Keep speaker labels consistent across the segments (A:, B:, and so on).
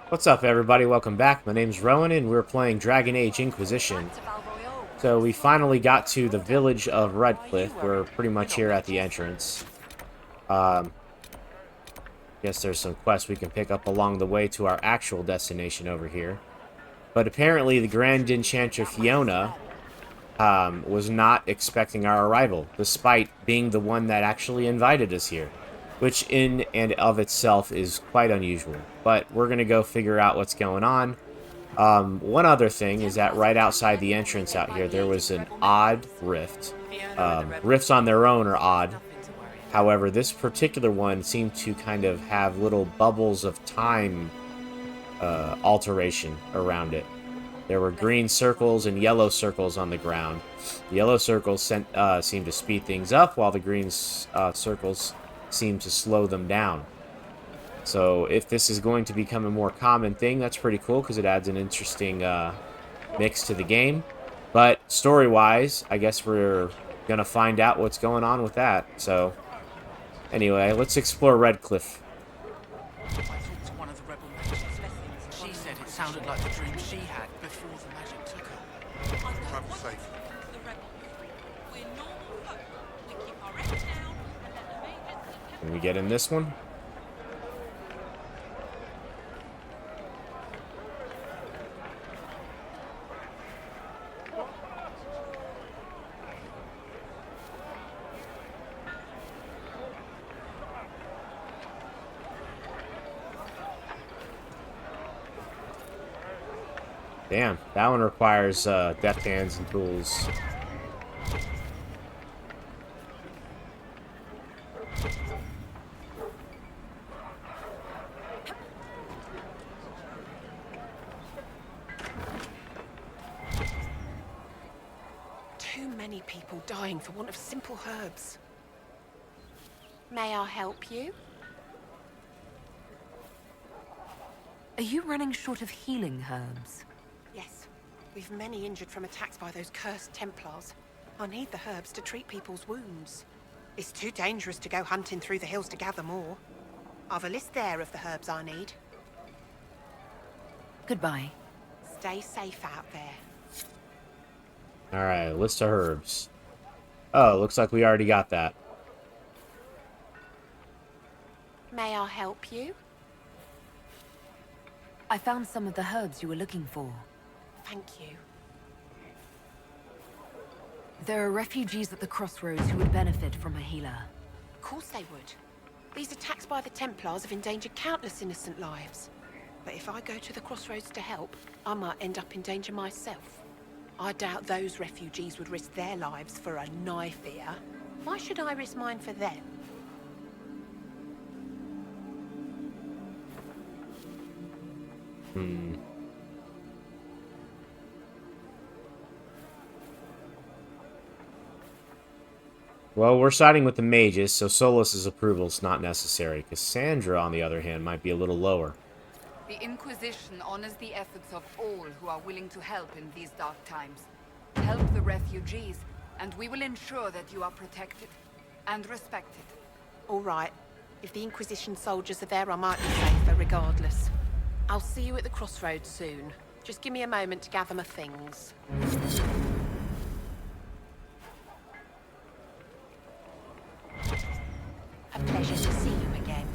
A: What's up, everybody? Welcome back. My name's Rowan, and we're playing Dragon Age Inquisition. So we finally got to the village of Redcliffe. We're pretty much here at the entrance. Guess there's some quests we can pick up along the way to our actual destination over here. But apparently the Grand Enchanter Fiona was not expecting our arrival, despite being the one that actually invited us here. Which in and of itself is quite unusual. But we're going to go figure out what's going on. One other thing is that right outside the entrance out here, there was an odd rift. Rifts on their own are odd. However, this particular one seemed to kind of have little bubbles of time alteration around it. There were green circles and yellow circles on the ground. The yellow circles seemed to speed things up, while the green circles seemed to slow them down. So if this is going to become a more common thing, that's pretty cool because it adds an interesting mix to the game. But story-wise, I guess we're going to find out what's going on with that. So anyway, let's explore Redcliffe.
B: I talked to one of the rebel mages. She said it sounded like the dream she had before the magic took her.
C: Travel safe.
A: Can we get in this one? Damn, that one requires deft hands and tools.
D: Too many people dying for want of simple herbs. May I help you?
E: Are you running short of healing herbs?
D: Yes. We've many injured from attacks by those cursed templars. I need the herbs to treat people's wounds. It's too dangerous to go hunting through the hills to gather more. I've a list there of the herbs I need.
E: Goodbye.
D: Stay safe out there.
A: Alright, list of herbs. Oh, looks like we already got that.
D: May I help you?
E: I found some of the herbs you were looking for.
D: Thank you.
E: There are refugees at the crossroads who would benefit from a healer.
D: Of course they would. These attacks by the Templars have endangered countless innocent lives. But if I go to the crossroads to help, I might end up in danger myself. I doubt those refugees would risk their lives for a knife here. Why should I risk mine for them?
A: Well, we're siding with the mages, so Solas's approval is not necessary. Cassandra, on the other hand, might be a little lower.
F: The Inquisition honors the efforts of all who are willing to help in these dark times. Help the refugees, and we will ensure that you are protected and respected.
D: All right. If the Inquisition soldiers are there, I might be safer regardless. I'll see you at the crossroads soon. Just give me a moment to gather my things. A pleasure to see you again.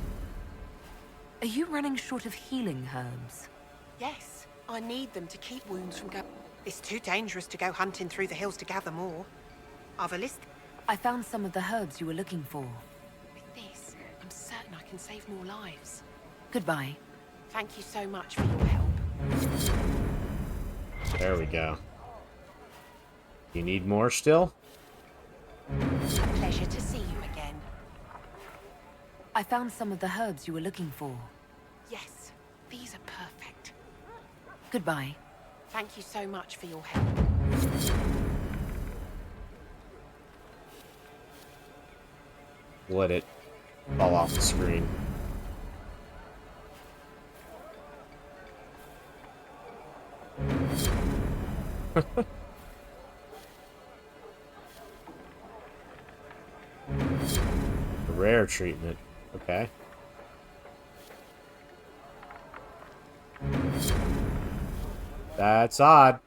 E: Are you running short of healing herbs?
D: Yes, I need them to keep wounds from It's too dangerous to go hunting through the hills to gather more. I've a list.
E: I found some of the herbs you were looking for.
D: With this, I'm certain I can save more lives.
E: Goodbye.
D: Thank you so much for your help.
A: There we go. You need more still?
D: A pleasure to see you again.
E: I found some of the herbs you were looking for.
D: Yes, these are perfect.
E: Goodbye.
D: Thank you so much for your help.
A: Let it fall off the screen. Rare treatment. Okay. That's odd.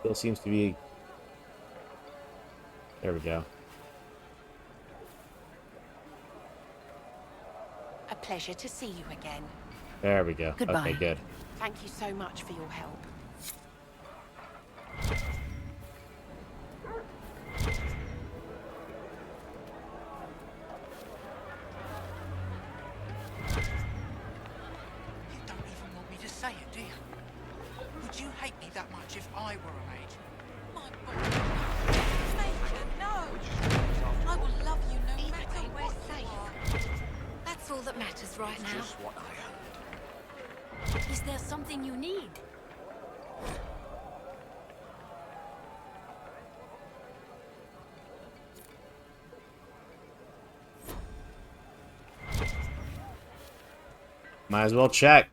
A: Still seems to be... There we go.
D: A pleasure to see you again.
A: There we go.
E: Goodbye.
A: Okay, good.
D: Thank you so much for your help.
B: You don't even want me to say it, do you? Would you hate me that much if I were a mage? My God. Major, no! I will love you no matter
D: We're
B: what
D: safe.
B: you are.
E: That's all that matters right now.
B: Just what I heard.
E: Is there something you need?
A: Might as well check.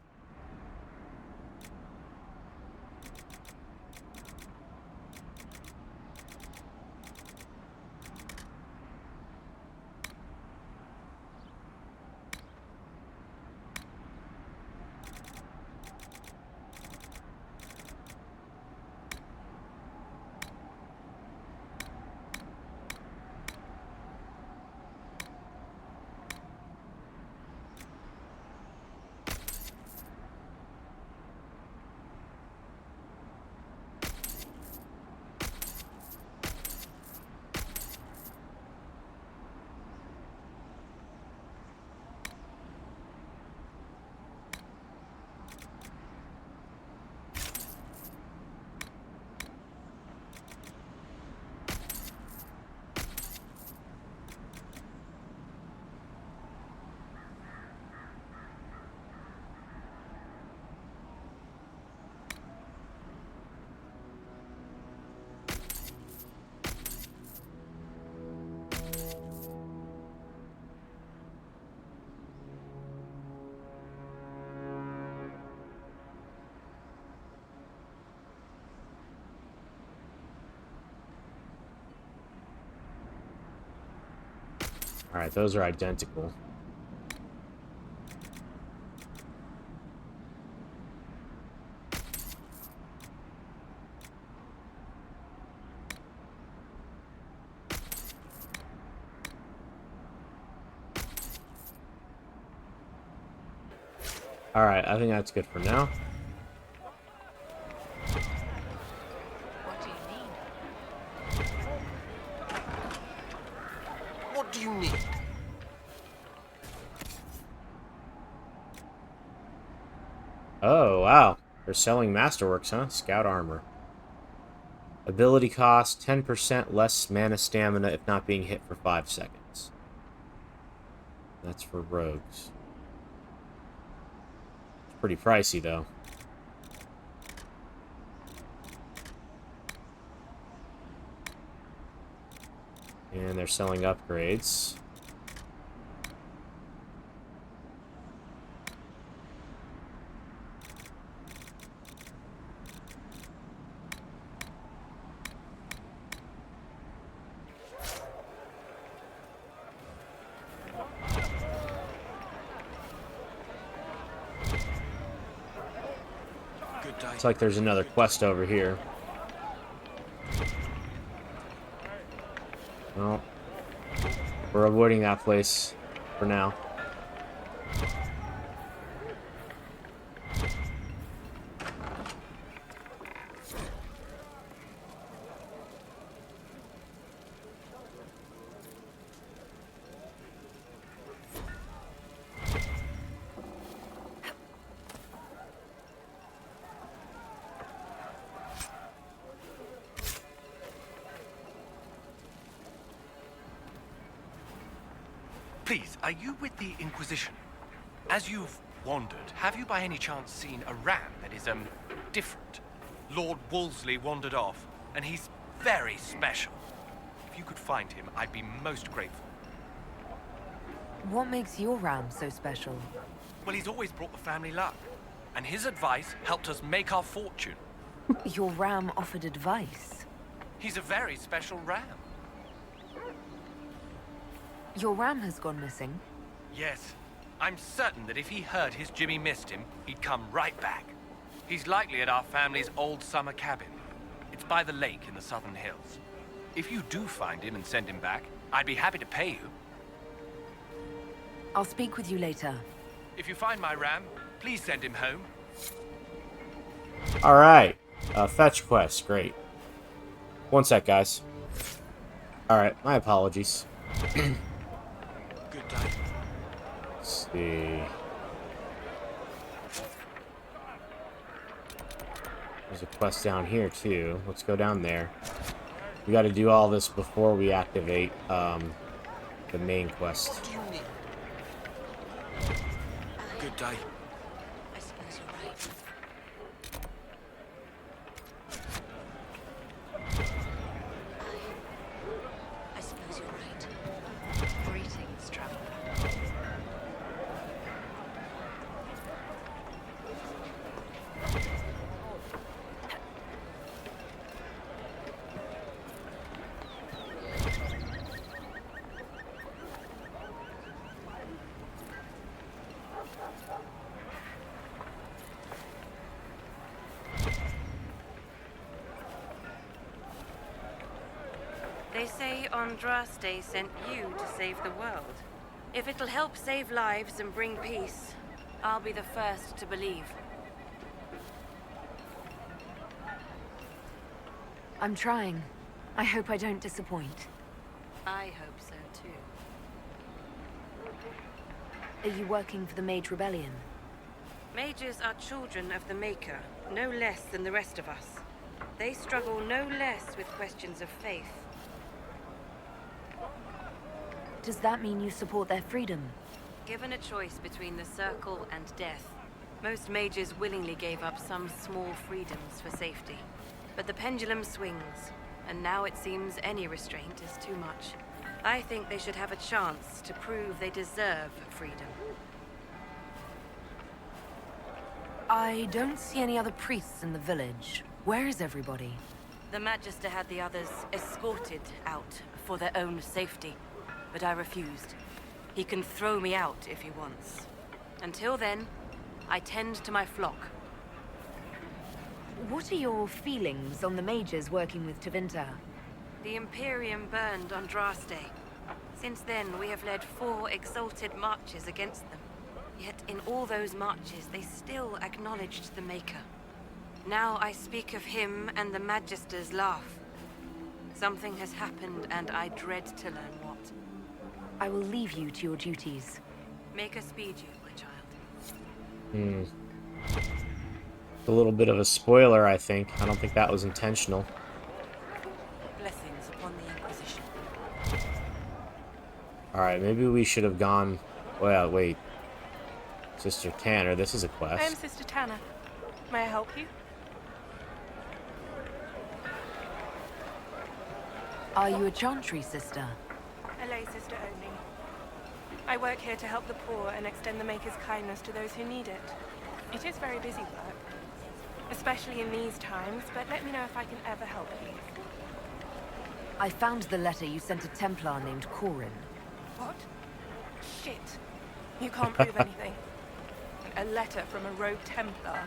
A: Alright, those are identical. Alright, I think that's good for now.
D: What do you need?
C: What do you need?
A: Oh, wow. They're selling masterworks, huh? Scout armor. Ability cost, 10% less mana stamina if not being hit for 5 seconds. That's for rogues. It's pretty pricey, though. And they're selling upgrades.
B: Good day.
A: Looks like there's another quest over here. Well, we're avoiding that place for now.
C: Please, are you with the Inquisition? As you've wandered, have you by any chance seen a ram that is, different? Lord Wolseley wandered off, and he's very special. If you could find him, I'd be most grateful.
E: What makes your ram so special?
C: Well, he's always brought the family luck, and his advice helped us make our fortune.
E: Your ram offered advice.
C: He's a very special ram.
E: Your ram has gone missing.
C: Yes, I'm certain that if he heard his Jimmy missed him, he'd come right back. He's likely at our family's old summer cabin. It's by the lake in the southern hills. If you do find him and send him back, I'd be happy to pay you.
E: I'll speak with you later.
C: If you find my ram, please send him home.
A: Alright. Fetch quest. Great. One sec, guys. Alright, my apologies.
C: Good day.
A: Let's see. There's a quest down here, too. Let's go down there. We gotta do all this before we activate, the main quest.
B: What do you need?
C: Good day.
B: I suppose you're right. I suppose you're right. Greetings, traveler.
G: They say Andraste sent you to save the world. If it'll help save lives and bring peace, I'll be the first to believe.
E: I'm trying. I hope I don't disappoint.
G: I hope so too.
E: Are you working for the Mage Rebellion?
G: Mages are children of the Maker, no less than the rest of us. They struggle no less with questions of faith.
E: Does that mean you support their freedom?
G: Given a choice between the Circle and death, most mages willingly gave up some small freedoms for safety. But the pendulum swings, and now it seems any restraint is too much. I think they should have a chance to prove they deserve freedom.
E: I don't see any other priests in the village. Where is everybody?
G: The Magister had the others escorted out for their own safety, but I refused. He can throw me out if he wants. Until then, I tend to my flock.
E: What are your feelings on the mages working with Tevinter?
G: The Imperium burned Andraste. Since then, we have led 4 exalted marches against them. Yet in all those marches, they still acknowledged the Maker. Now I speak of him and the Magisters laugh. Something has happened, and I dread to learn what.
E: I will leave you to your duties.
G: Make us speed you, my child.
A: A little bit of a spoiler, I think. I don't think that was intentional.
G: Blessings upon the Inquisition.
A: Alright, maybe we should have gone... Well, wait. Sister Tanner, this is a quest.
H: I am Sister Tanner. May I help you?
E: Are you a Chantry sister?
H: A lay sister only. I work here to help the poor and extend the Maker's kindness to those who need it. It is very busy work, especially in these times, but let me know if I can ever help you.
E: I found the letter you sent a Templar named Corin.
H: What? Shit. You can't prove anything. A letter from a rogue Templar.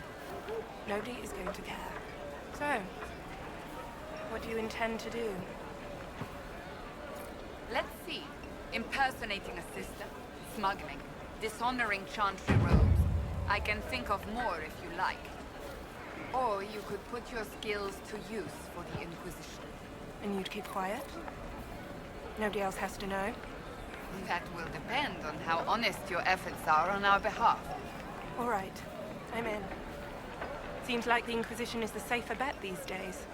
H: Nobody is going to care. So, what do you intend to do?
F: Let's see. Impersonating a sister, smuggling, dishonoring Chantry robes. I can think of more if you like. Or you could put your skills to use for the Inquisition.
H: And you'd keep quiet? Nobody else has to know?
F: That will depend on how honest your efforts are on our behalf.
H: All right. I'm in. Seems like the Inquisition is the safer bet these days.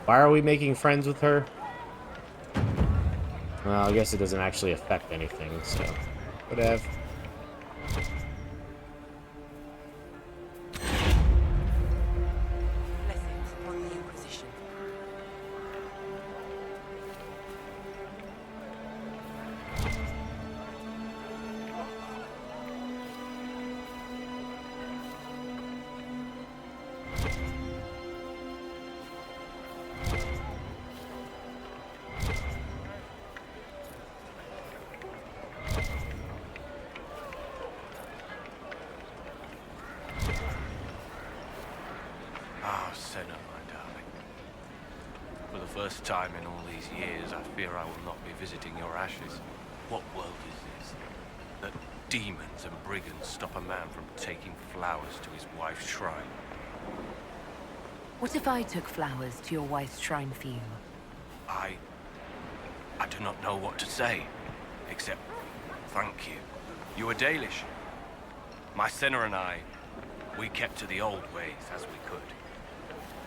A: Why are we making friends with her? Well, I guess it doesn't actually affect anything, so... Whatever.
G: Blessings upon the Inquisition.
C: the first time in all these years, I fear I will not be visiting your ashes. What world is this? That demons and brigands stop a man from taking flowers to his wife's shrine.
E: What if I took flowers to your wife's shrine for you?
C: I do not know what to say, except thank you. You were Dalish. My sinner and I, we kept to the old ways as we could.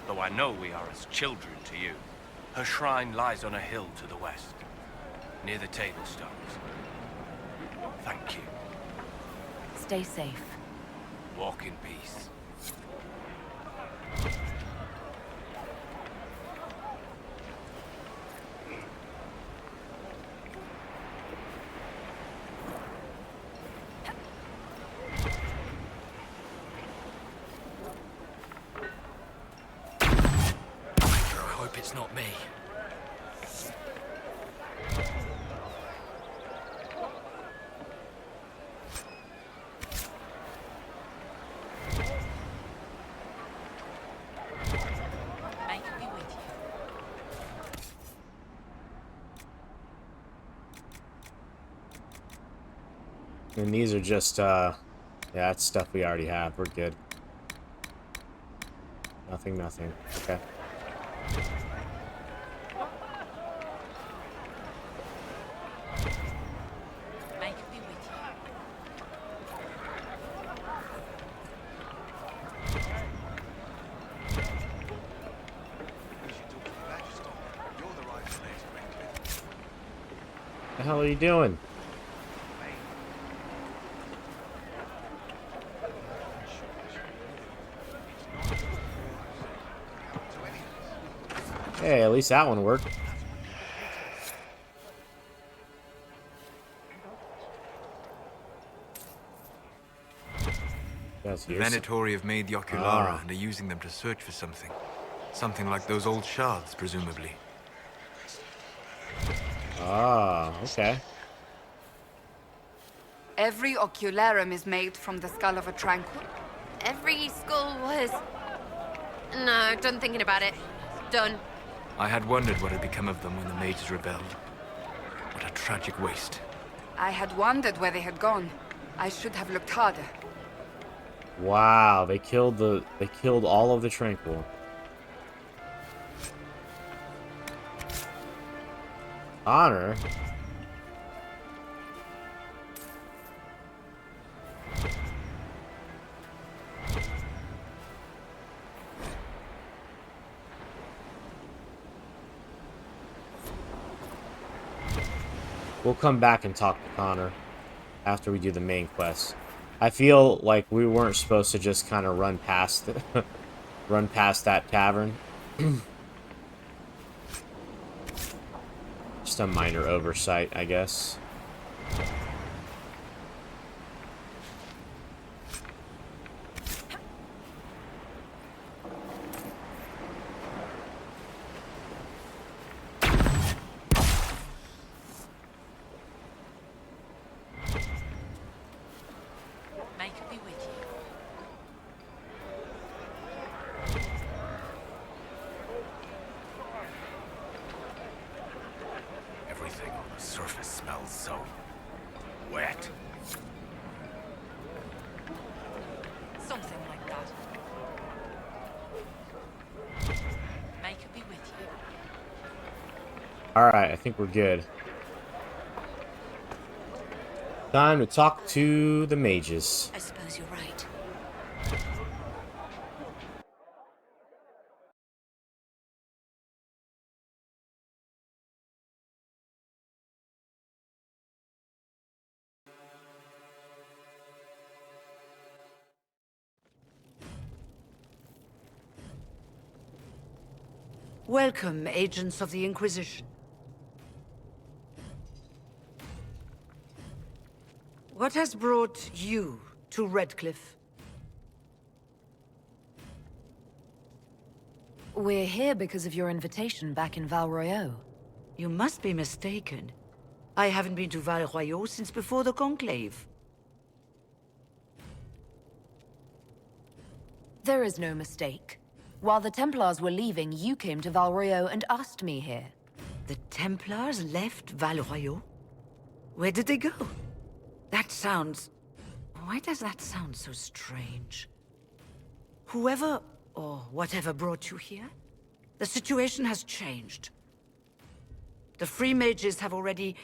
C: Though I know we are as children to you. Her shrine lies on a hill to the west, near the tablstones. Thank you.
E: Stay safe.
C: Walk in peace.
I: I hope it's not me.
B: May it be with you.
A: And these are just, yeah, that's stuff we already have. We're good. Nothing, nothing. Okay.
B: May it be with you.
A: What the hell are you doing? Hey, at least that one worked. That's
J: The
A: here.
J: Venatori have made the Oculara and are using them to search for something. Something like those old shards, presumably.
A: Ah, okay.
F: Every ocularum is made from the skull of a tranquil.
G: Every skull was... No, done thinking about it. Done.
J: I had wondered what had become of them when the mages rebelled. What a tragic waste.
F: I had wondered where they had gone. I should have looked harder.
A: Wow, they killed all of the tranquil. Honor. We'll come back and talk to Connor after we do the main quest. I feel like we weren't supposed to just kind of run past run past that tavern. Just a minor oversight, I guess.
B: May it be with you.
C: Everything on the surface smells so wet.
B: Something like that. May it be with you.
A: Alright, I think we're good. Time to talk to the mages.
G: I suppose you're right.
K: Welcome, agents of the Inquisition. What has brought you to Redcliffe?
E: We're here because of your invitation back in Val Royeaux.
K: You must be mistaken. I haven't been to Val Royeaux since before the Conclave.
E: There is no mistake. While the Templars were leaving, you came to Valrio and asked me here.
K: The Templars left Valroyo? Where did they go? That sounds... Why does that sound so strange? Whoever or whatever brought you here, the situation has changed. The free mages have already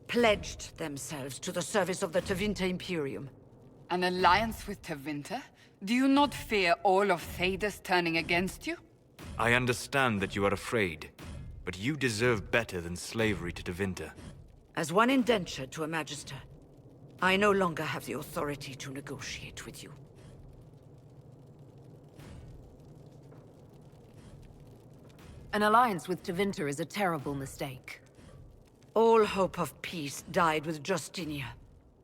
K: pledged themselves to the service of the Tevinter Imperium.
F: An alliance with Tevinter? Do you not fear all of Thedas turning against you?
J: I understand that you are afraid, but you deserve better than slavery to Tevinter.
K: As one indentured to a magister, I no longer have the authority to negotiate with you.
E: An alliance with Tevinter is a terrible mistake.
K: All hope of peace died with Justinia.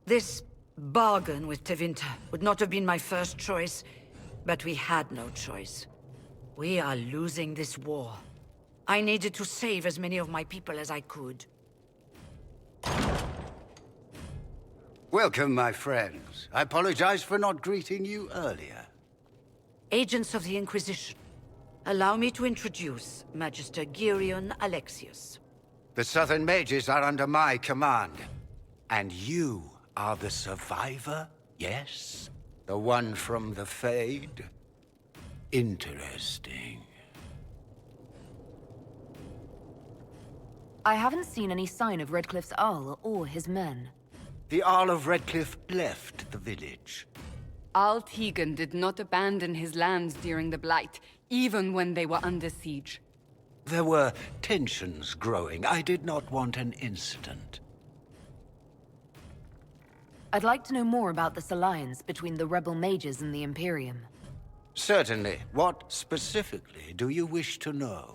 K: This bargain with Tevinter would not have been my first choice, but we had no choice. We are losing this war. I needed to save as many of my people as I could.
L: Welcome, my friends. I apologize for not greeting you earlier.
K: Agents of the Inquisition, allow me to introduce Magister Girion Alexius.
L: The Southern Mages are under my command. And you are the survivor, yes? The one from the Fade? Interesting.
E: I haven't seen any sign of Redcliffe's Arl or his men.
L: The Arl of Redcliffe left the village.
F: Al Tegan did not abandon his lands during the Blight, even when they were under siege.
L: There were tensions growing. I did not want an incident.
E: I'd like to know more about this alliance between the rebel mages and the Imperium.
L: Certainly. What specifically do you wish to know?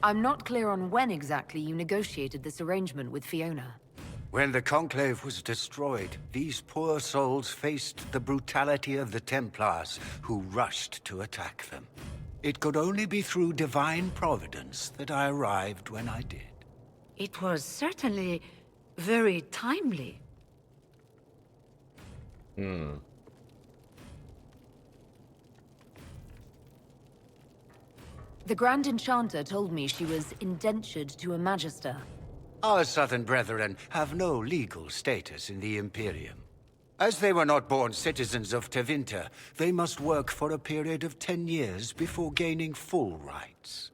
E: I'm not clear on when exactly you negotiated this arrangement with Fiona.
L: When the Conclave was destroyed, these poor souls faced the brutality of the Templars, who rushed to attack them. It could only be through divine providence that I arrived when I did.
K: It was certainly very timely.
E: The Grand Enchanter told me she was indentured to a magister.
L: Our southern brethren have no legal status in the Imperium. As they were not born citizens of Tevinter, they must work for a period of 10 years before gaining full rights.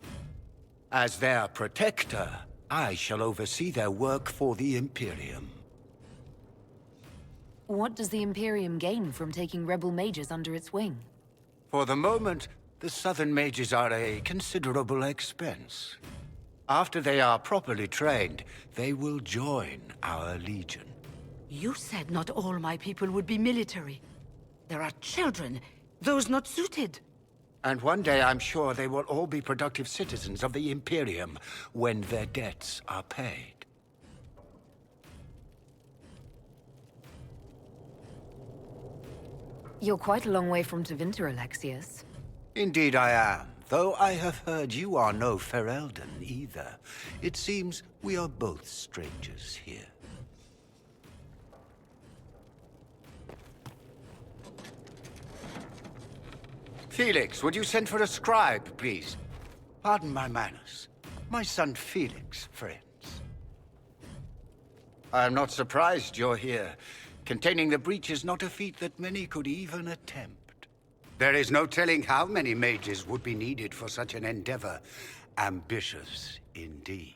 L: As their protector, I shall oversee their work for the Imperium.
E: What does the Imperium gain from taking rebel mages under its wing?
L: For the moment, the southern mages are a considerable expense. After they are properly trained, they will join our legion.
K: You said not all my people would be military. There are children, those not suited.
L: And one day I'm sure they will all be productive citizens of the Imperium when their debts are paid.
E: You're quite a long way from Tevinter, Alexius.
L: Indeed I am, though I have heard you are no Ferelden either. It seems we are both strangers here. Felix, would you send for a scribe, please? Pardon my manners. My son Felix, friends. I am not surprised you're here. Containing the breach is not a feat that many could even attempt. There is no telling how many mages would be needed for such an endeavor. Ambitious indeed.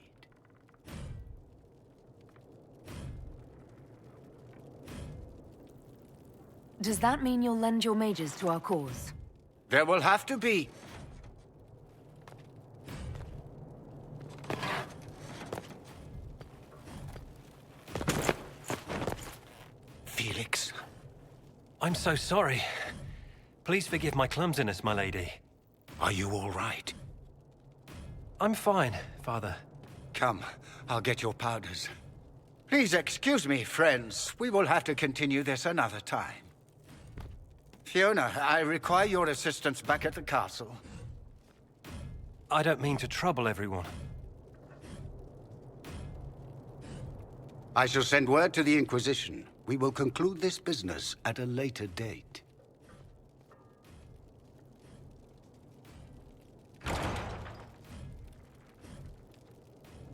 E: Does that mean you'll lend your mages to our cause?
L: There will have to be. Felix?
C: I'm so sorry. Please forgive my clumsiness, my lady.
L: Are you all right?
C: I'm fine, Father.
L: Come, I'll get your powders. Please excuse me, friends. We will have to continue this another time. Fiona, I require your assistance back at the castle.
C: I don't mean to trouble everyone.
L: I shall send word to the Inquisition. We will conclude this business at a later date.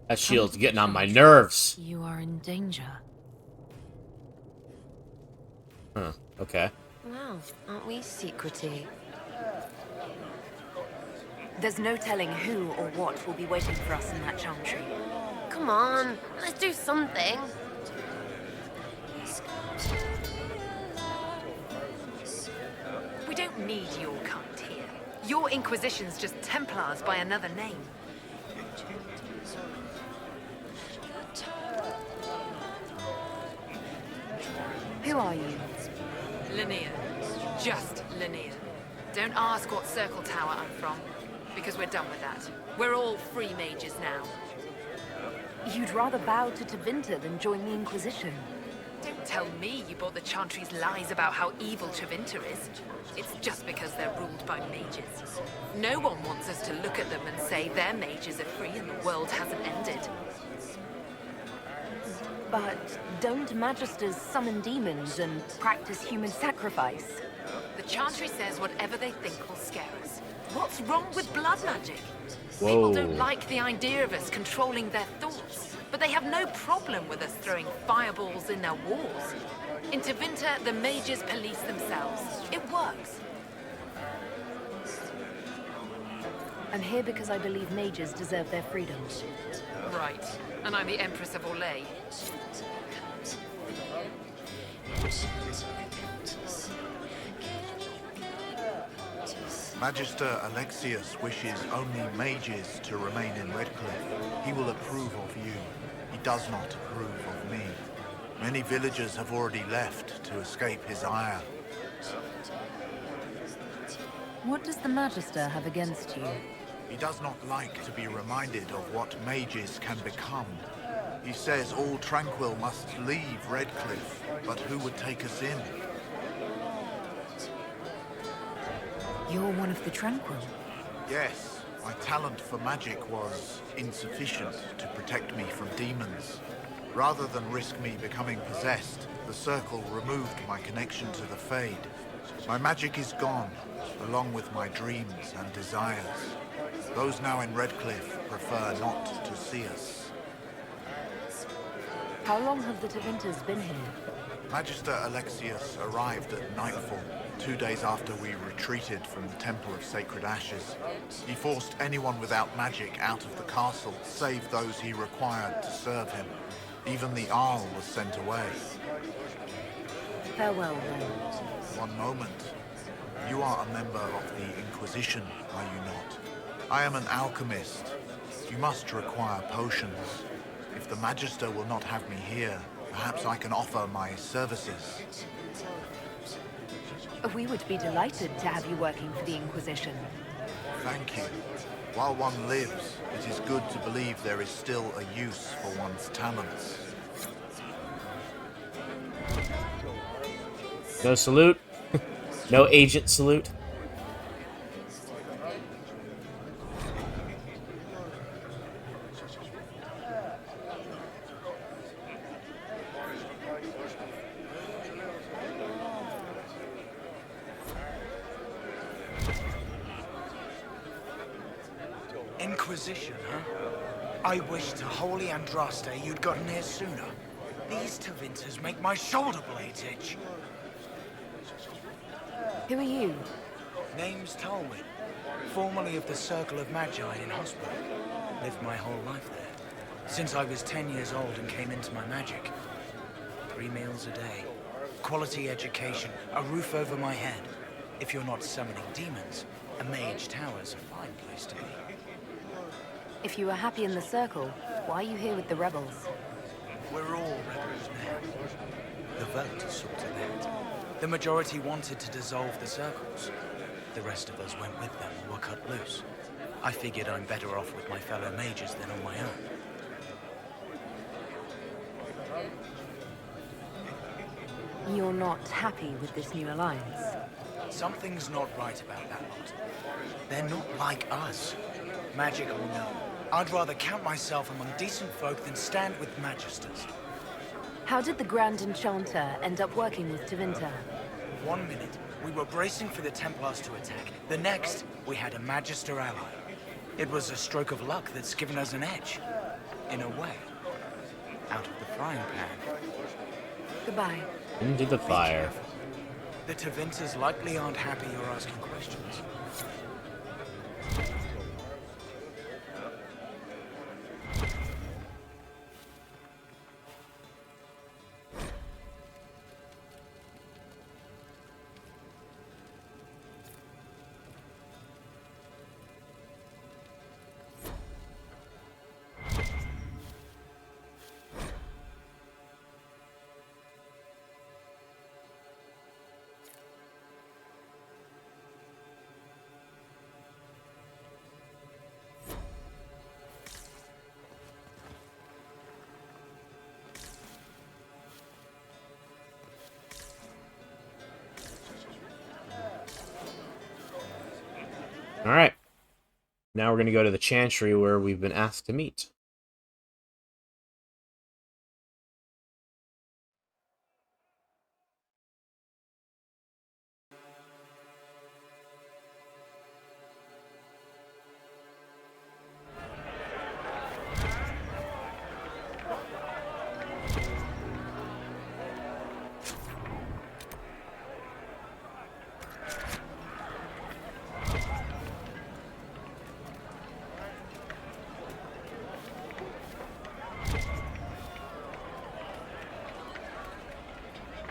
A: That shield's getting on my nerves.
E: You are in danger.
A: Huh, okay.
G: Wow, aren't we secretive?
E: There's no telling who or what will be waiting for us in that chantry.
D: Come on, let's do something.
E: We don't need your kind here. Your Inquisition's just Templars by another name. Who are you? Linnea. Just Linnea. Don't ask what circle tower I'm from, because we're done with that. We're all free mages now. You'd rather bow to Tevinter than join the Inquisition. Don't tell me you bought the Chantry's lies about how evil Tevinter is. It's just because they're ruled by mages. No one wants us to look at them and say their mages are free and the world hasn't ended. But don't magisters summon demons and practice human sacrifice? The Chantry says whatever they think will scare us. What's wrong with blood magic? People don't like the idea of us controlling their thoughts, but they have no problem with us throwing fireballs in their walls. In Tevinter, the mages police themselves. It works. I'm here because I believe mages deserve their freedom. Right. And I'm the Empress of Orlais.
M: Magister Alexius wishes only mages to remain in Redcliffe. He will approve of you. He does not approve of me. Many villagers have already left to escape his ire.
E: What does the Magister have against you?
M: He does not like to be reminded of what mages can become. He says all Tranquil must leave Redcliffe, but who would take us in?
E: You're one of the Tranquil.
M: Yes, my talent for magic was insufficient to protect me from demons. Rather than risk me becoming possessed, the Circle removed my connection to the Fade. My magic is gone, along with my dreams and desires. Those now in Redcliffe prefer not to see us.
E: How long have the Tevinters been here?
M: Magister Alexius arrived at nightfall, 2 days after we retreated from the Temple of Sacred Ashes. He forced anyone without magic out of the castle, save those he required to serve him. Even the Arl was sent away.
E: Farewell, then.
M: One moment. You are a member of the Inquisition, are you not? I am an alchemist. You must require potions. If the Magister will not have me here, perhaps I can offer my services.
E: We would be delighted to have you working for the Inquisition.
M: Thank you. While one lives, it is good to believe there is still a use for one's talents.
A: No salute. No agent salute.
N: Inquisition, huh? I wish to holy Andraste you'd gotten here sooner. These Tevinters make my shoulder blades itch.
E: Who are you?
N: Name's Talwyn, formerly of the Circle of Magi in Hospital. Lived my whole life there, since I was 10 years old and came into my magic. 3 meals a day, quality education, a roof over my head. If you're not summoning demons, a mage tower's a fine place to be.
E: If you were happy in the Circle, why are you here with the rebels?
N: We're all rebels now. The vote sorted that. The majority wanted to dissolve the circles. The rest of us went with them or were cut loose. I figured I'm better off with my fellow mages than on my own.
E: You're not happy with this new alliance?
N: Something's not right about that lot. They're not like us. Magic or no, I'd rather count myself among decent folk than stand with magisters.
O: How did the Grand Enchanter end up working with Tevinter?
N: 1 minute, we were bracing for the Templars to attack. The next, we had a Magister ally. It was a stroke of luck that's given us an edge. In a way. Out of the frying pan.
O: Goodbye.
A: Into the fire.
N: The Tevinters likely aren't happy you're asking questions.
A: Alright. Now we're going to go to the Chantry where we've been asked to meet.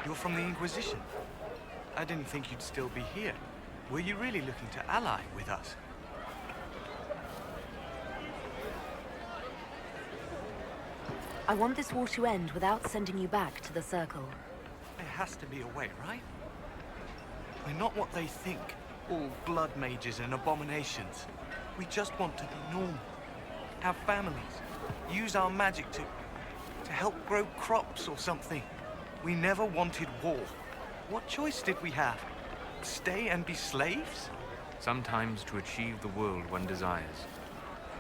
C: You're from the Inquisition. I didn't think you'd still be here. Were you really looking to ally with us?
O: I want this war to end without sending you back to the Circle.
C: There has to be a way, right? We're not what they think. All blood mages and abominations. We just want to be normal. Have families. Use our magic to help grow crops or something. We never wanted war. What choice did we have? Stay and be slaves?
J: Sometimes to achieve the world one desires,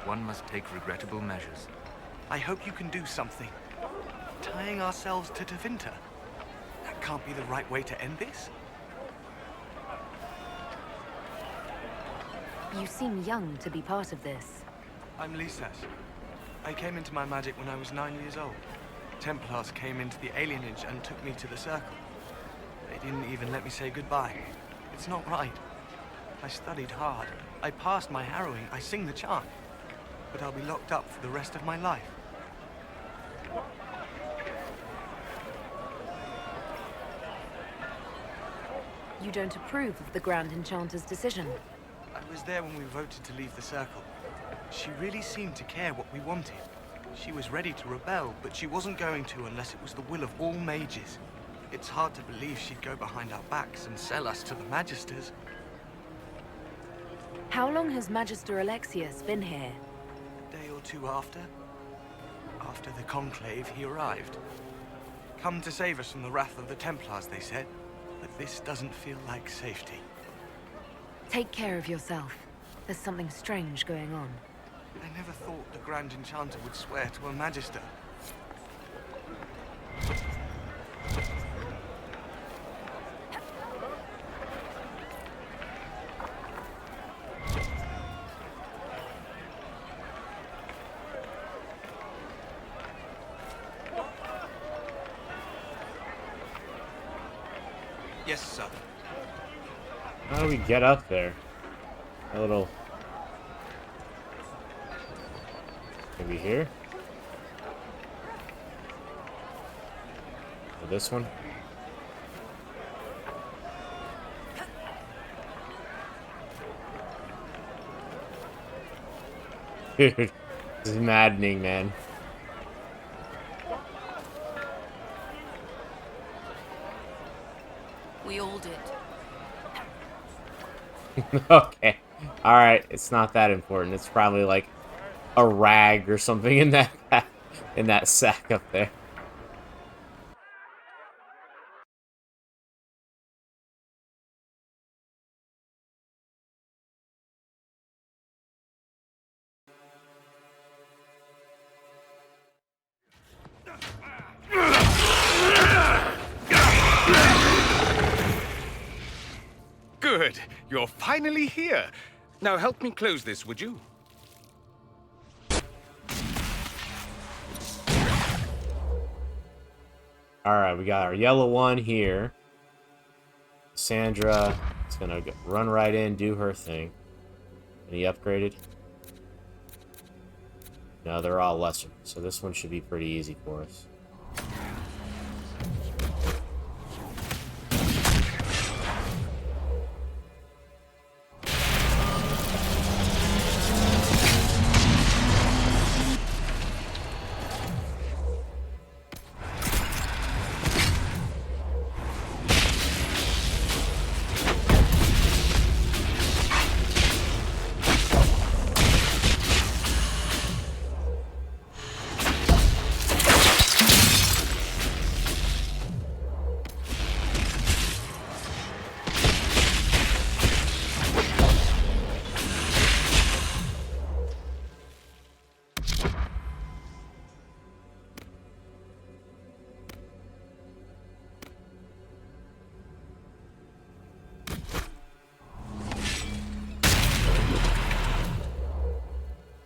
J: one must take regrettable measures.
C: I hope you can do something. Tying ourselves to Tevinter. That can't be the right way to end this.
O: You seem young to be part of this.
C: I'm Lisas. I came into my magic when I was 9 years old. Templars came into the alienage and took me to the Circle. They didn't even let me say goodbye. It's not right. I studied hard. I passed my harrowing. I sing the chant. But I'll be locked up for the rest of my life.
O: You don't approve of the Grand Enchanter's decision?
C: I was there when we voted to leave the Circle. She really seemed to care what we wanted. She was ready to rebel, but she wasn't going to unless it was the will of all mages. It's hard to believe she'd go behind our backs and sell us to the Magisters.
O: How long has Magister Alexius been here?
C: A day or two after. After the Conclave, he arrived. Come to save us from the wrath of the Templars, they said. But this doesn't feel like safety.
O: Take care of yourself. There's something strange going on.
C: I never thought the Grand Enchanter would swear to a Magister. Yes, sir.
A: How do we get up there? A little... Maybe here? Or this one? Dude, this is maddening, man.
E: We all did.
A: Okay. Alright, it's not that important. It's probably like a rag or something in that sack up there.
C: Good. You're finally here. Now help me close this, would you?
A: Alright, we got our yellow one here. Sandra is gonna run right in, do her thing. Any upgraded? No, they're all lesser. So this one should be pretty easy for us.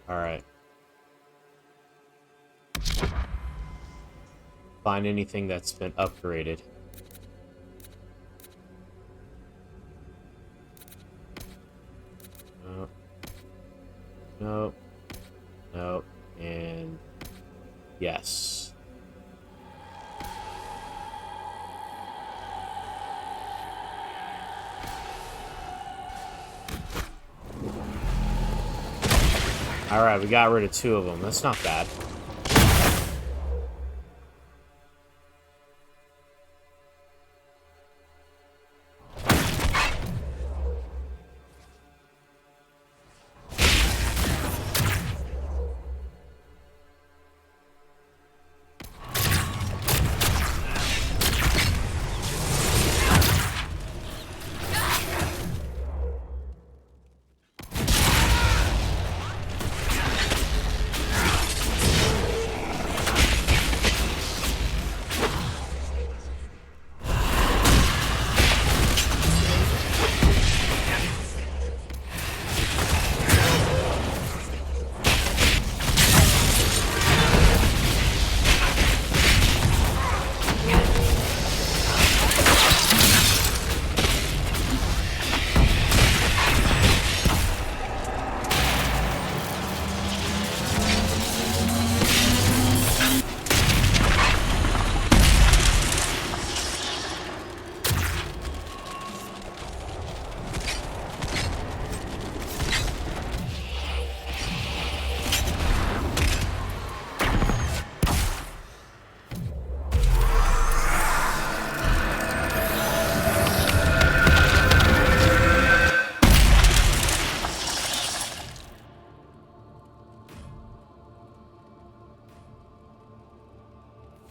A: Alright. Find anything that's been upgraded. Nope. Nope. Nope. And yes. Alright, we got rid of 2 of them. That's not bad.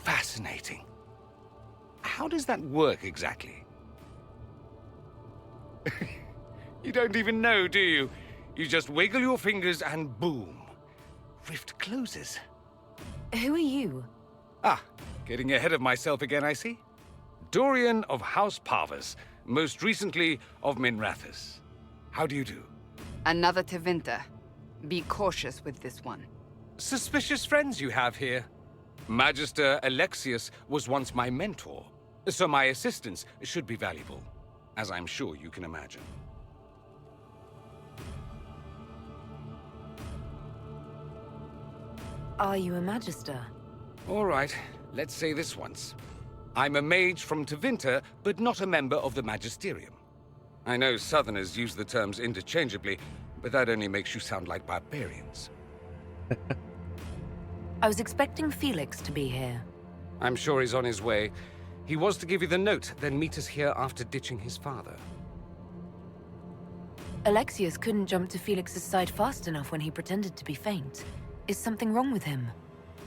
C: Fascinating. How does that work exactly? You don't even know, do you? You just wiggle your fingers and boom. Rift closes.
O: Who are you?
C: Ah, getting ahead of myself again, I see. Dorian of House Parvus, most recently of Minrathous. How do you do?
F: Another Tevinter. Be cautious with this one.
C: Suspicious friends you have here. Magister Alexius was once my mentor, so my assistance should be valuable, as I'm sure you can imagine.
O: Are you a magister?
C: All right, let's say this once. I'm a mage from Tevinter, but not a member of the Magisterium. I know Southerners use the terms interchangeably, but that only makes you sound like barbarians.
O: I was expecting Felix to be here.
C: I'm sure he's on his way. He was to give you the note, then meet us here after ditching his father.
O: Alexius couldn't jump to Felix's side fast enough when he pretended to be faint. Is something wrong with him?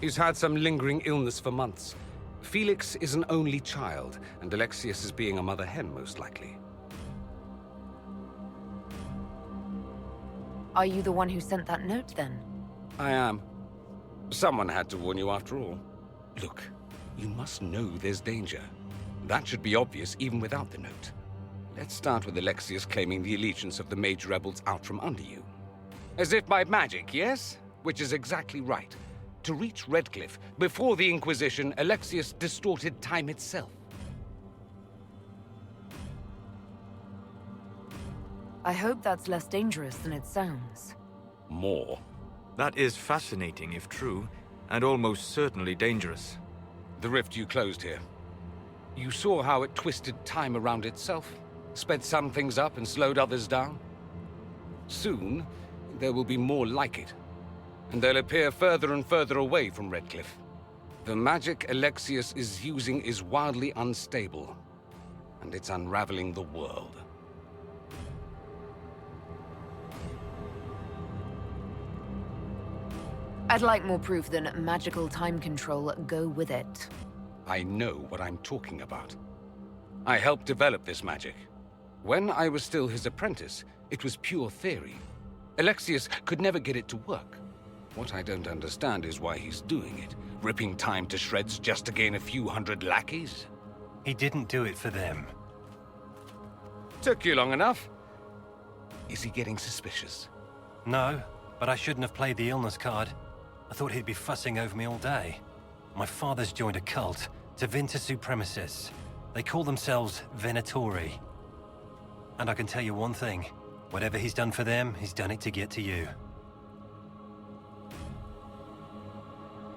C: He's had some lingering illness for months. Felix is an only child, and Alexius is being a mother hen, most likely.
O: Are you the one who sent that note, then?
C: I am. Someone had to warn you after all. Look, you must know there's danger. That should be obvious even without the note.
P: Let's start with Alexius claiming the allegiance of the mage rebels out from under you. As if by magic, yes? Which is exactly right. To reach Redcliffe, before the Inquisition, Alexius distorted time itself.
O: I hope that's less dangerous than it sounds.
P: More.
J: That is fascinating if true, and almost certainly dangerous.
P: The rift you closed here. You saw how it twisted time around itself, sped some things up and slowed others down. Soon, there will be more like it, and they'll appear further and further away from Redcliffe. The magic Alexius is using is wildly unstable, and it's unraveling the world.
O: I'd like more proof than magical time control go with it.
P: I know what I'm talking about. I helped develop this magic. When I was still his apprentice, it was pure theory. Alexius could never get it to work. What I don't understand is why he's doing it, ripping time to shreds just to gain a few hundred lackeys.
C: He didn't do it for them.
P: Took you long enough. Is he getting suspicious?
C: No, but I shouldn't have played the illness card. I thought he'd be fussing over me all day. My father's joined a cult, Tevinter Supremacists. They call themselves Venatori. And I can tell you one thing. Whatever he's done for them, he's done it to get to you.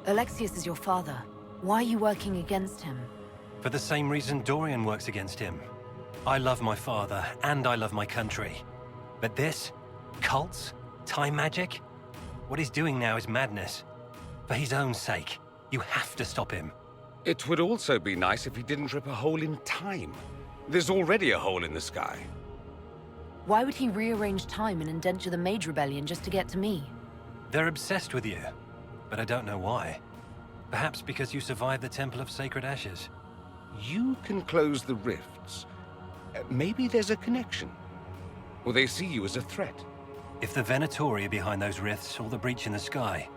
O: Alexius is your father. Why are you working against him?
C: For the same reason Dorian works against him. I love my father, and I love my country. But this? Cults? Time magic? What he's doing now is madness. For his own sake, you have to stop him.
P: It would also be nice if he didn't rip a hole in time. There's already a hole in the sky.
O: Why would he rearrange time and indenture the Mage Rebellion just to get to me?
C: They're obsessed with you, but I don't know why. Perhaps because you survived the Temple of Sacred Ashes.
P: You can close the rifts. Maybe there's a connection. Or they see you as a threat.
C: If the Venatori are behind those rifts or the breach in the sky,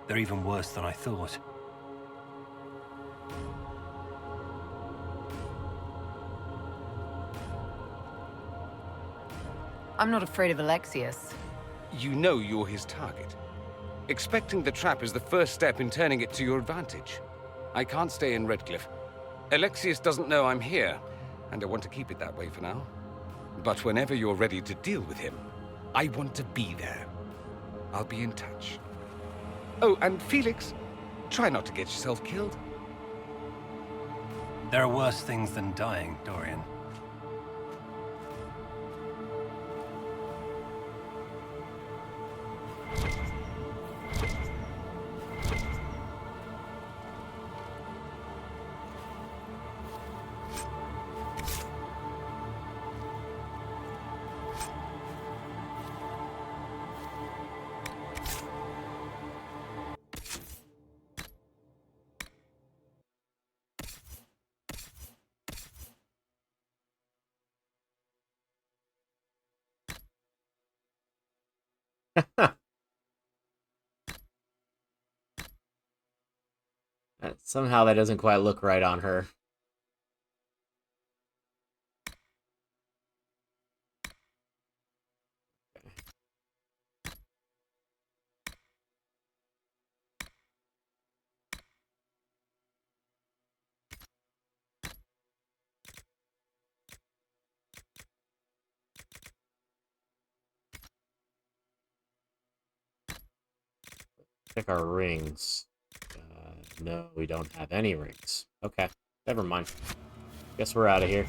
C: they're even worse than I thought.
O: I'm not afraid of Alexius.
P: You know you're his target. Expecting the trap is the first step in turning it to your advantage. I can't stay in Redcliffe. Alexius doesn't know I'm here, and I want to keep it that way for now. But whenever you're ready to deal with him, I want to be there. I'll be in touch. Oh, and Felix, try not to get yourself killed.
C: There are worse things than dying, Dorian.
A: Somehow that doesn't quite look right on her. Check our rings. No, we don't have any rings. Okay, never mind. Guess we're out of here.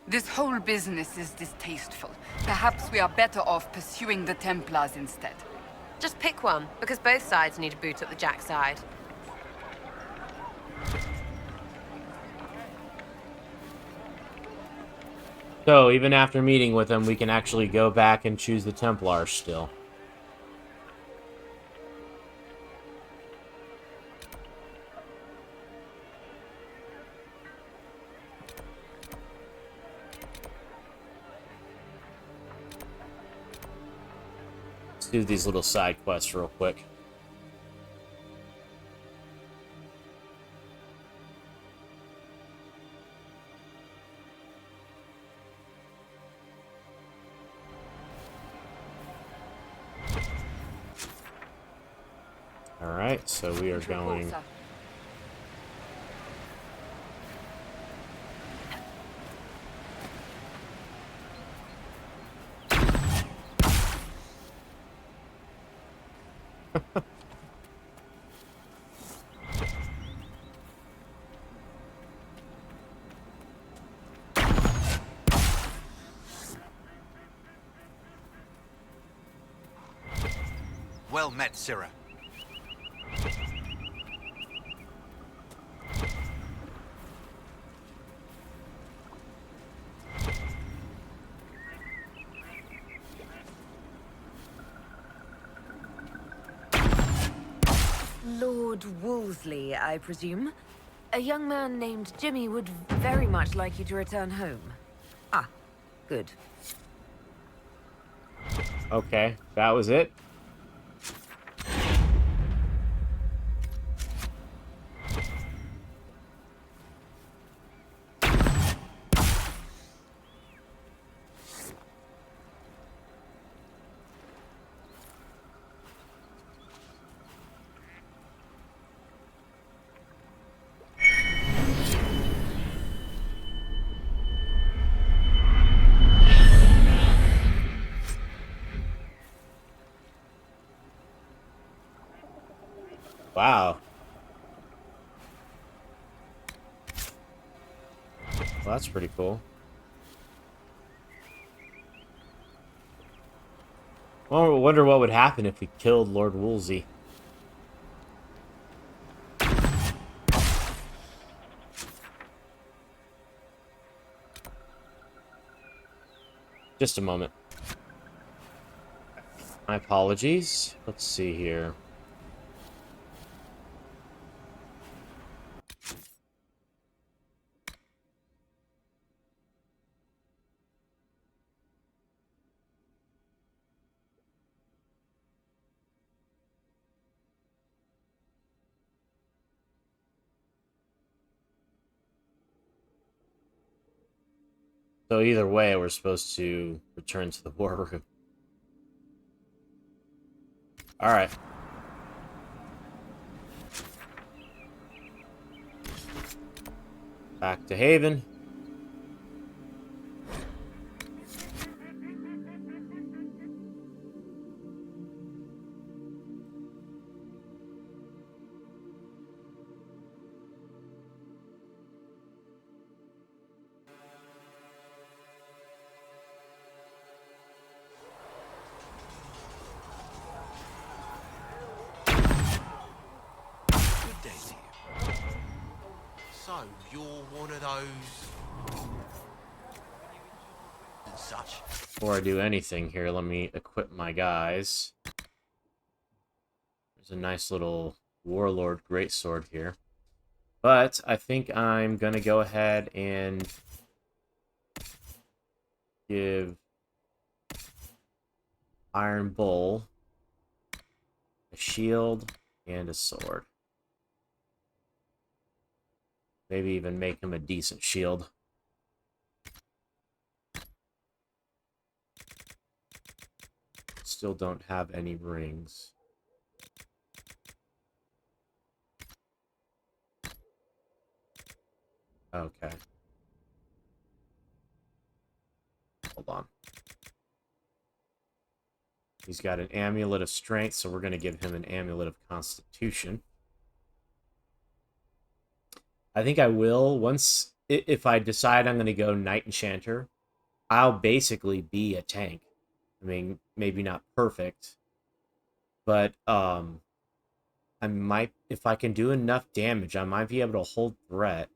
F: This whole business is distasteful. Perhaps we are better off pursuing the Templars instead.
D: Just pick one, because both sides need to boot up the Jack side.
A: So, even after meeting with him, we can actually go back and choose the Templars still. Let's do these little side quests real quick. Alright, so we are going...
L: Well met, Sirrah.
O: Lord Wolseley, I presume? A young man named Jimmy would very much like you to return home. Ah, good.
A: Okay, that was it? Wow. Well, that's pretty cool. Well, I wonder what would happen if we killed Lord Wolsey. Just a moment. My apologies. Let's see here. So either way, we're supposed to return to the war room. Alright. Back to Haven.
Q: So, you're one of those... and such?
A: Before I do anything here, let me equip my guys. There's a nice little Warlord Greatsword here. But I think I'm going to go ahead and give Iron Bull a shield and a sword. Maybe even make him a decent shield. Still don't have any rings. Okay. Hold on. He's got an Amulet of Strength, so we're going to give him an Amulet of Constitution. I think I will, once, if I decide I'm going to go Knight Enchanter, I'll basically be a tank. I mean, maybe not perfect, but I might, if I can do enough damage, I might be able to hold threat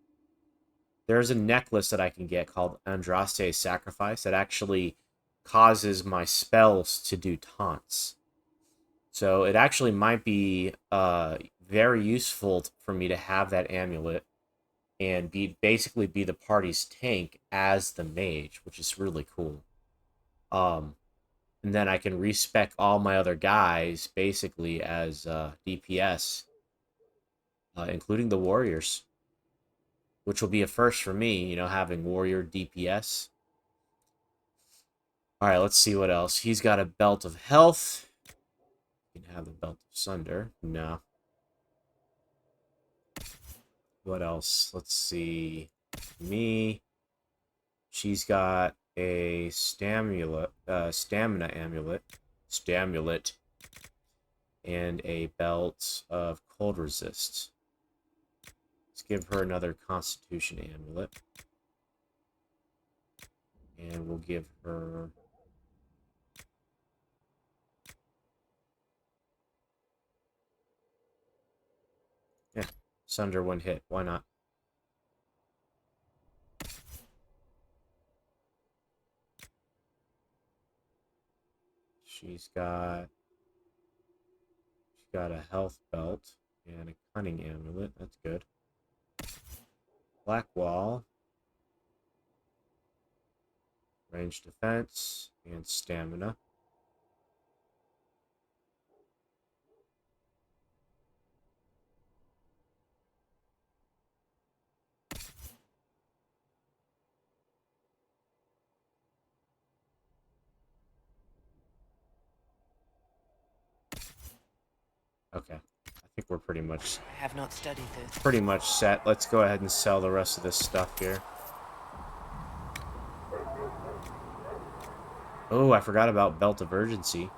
A: there's a necklace that I can get called Andraste's Sacrifice that actually causes my spells to do taunts. So it actually might be very useful for me to have that amulet and basically be the party's tank as the mage, which is really cool. And then I can respec all my other guys basically as DPS, including the warriors, which will be a first for me, you know, having warrior DPS. All right, let's see what else. He's got a belt of health. You can have the belt of sunder. No. What else? Let's see. Me. She's got a stamina amulet. Stamulet. And a belt of cold resist. Let's give her another constitution amulet. And we'll give her... yeah, sunder one hit. Why not? She's got a health belt and a cunning amulet. That's good. Black wall, range defense, and stamina. Okay, I think we're pretty much
D: I have not studied this.
A: pretty much set. Let's go ahead and sell the rest of this stuff here. Oh, I forgot about Belt of Urgency.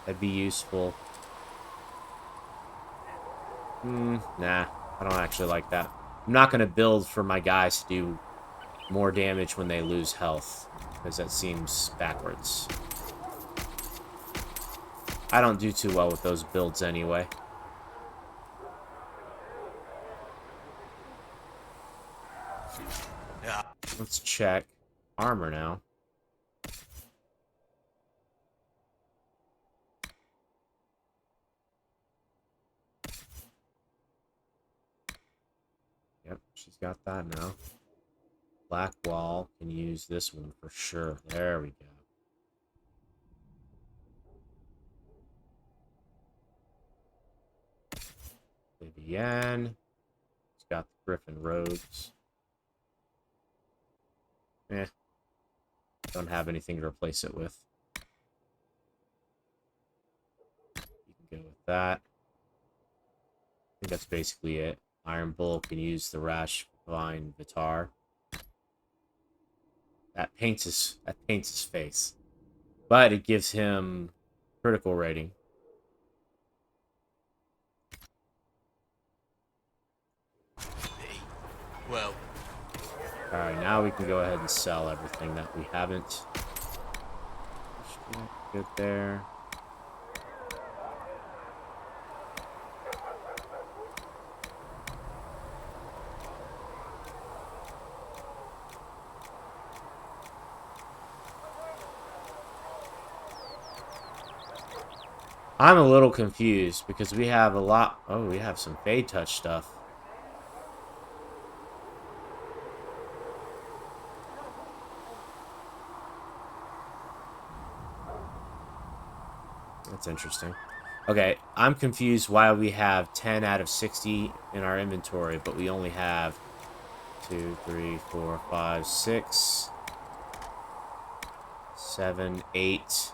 A: That'd be useful. Nah, I don't actually like that. I'm not going to build for my guys to do more damage when they lose health, because that seems backwards. I don't do too well with those builds anyway.
Q: Yeah.
A: Let's check armor now. Yep, she's got that now. Black wall, can use this one for sure. There we go. Vivienne. He's got the Griffin robes. Don't have anything to replace it with. You can go with that. I think that's basically it. Iron Bull can use the Rash Vine Vitar. That paints his face. But it gives him critical rating.
Q: Well.
A: Alright, now we can go ahead and sell everything that we haven't. Good there. I'm a little confused because we have a lot... oh, we have some Fade Touch stuff. That's interesting. Okay, I'm confused why we have 10 out of 60 in our inventory, but we only have 2, 3, 4, 5, 6, 7, 8.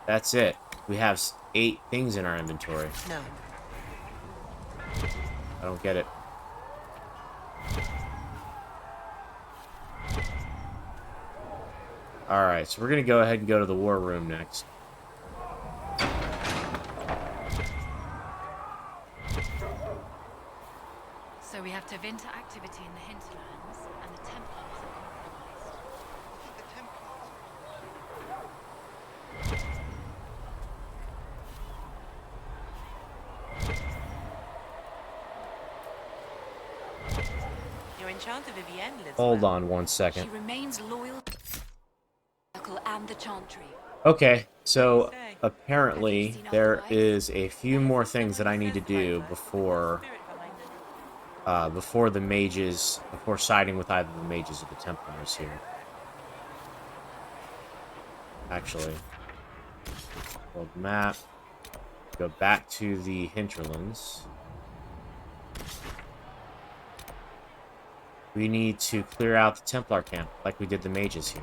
A: That's it. We have 8 things in our inventory.
D: No.
A: I don't get it. Alright, so we're going to go ahead and go to the war room next.
E: So we have Tevinter activity in the hinterlands, and the Templars are compromised.
G: Enchanter Vivienne lives
A: Hold
G: well.
A: on one second.
G: She remains loyal to the circle and the chantry.
A: Okay, so apparently there is a few more things that I need to do before before siding with either the mages or the Templars here. Actually, world map. Go back to the hinterlands. We need to clear out the Templar camp, like we did the mages here.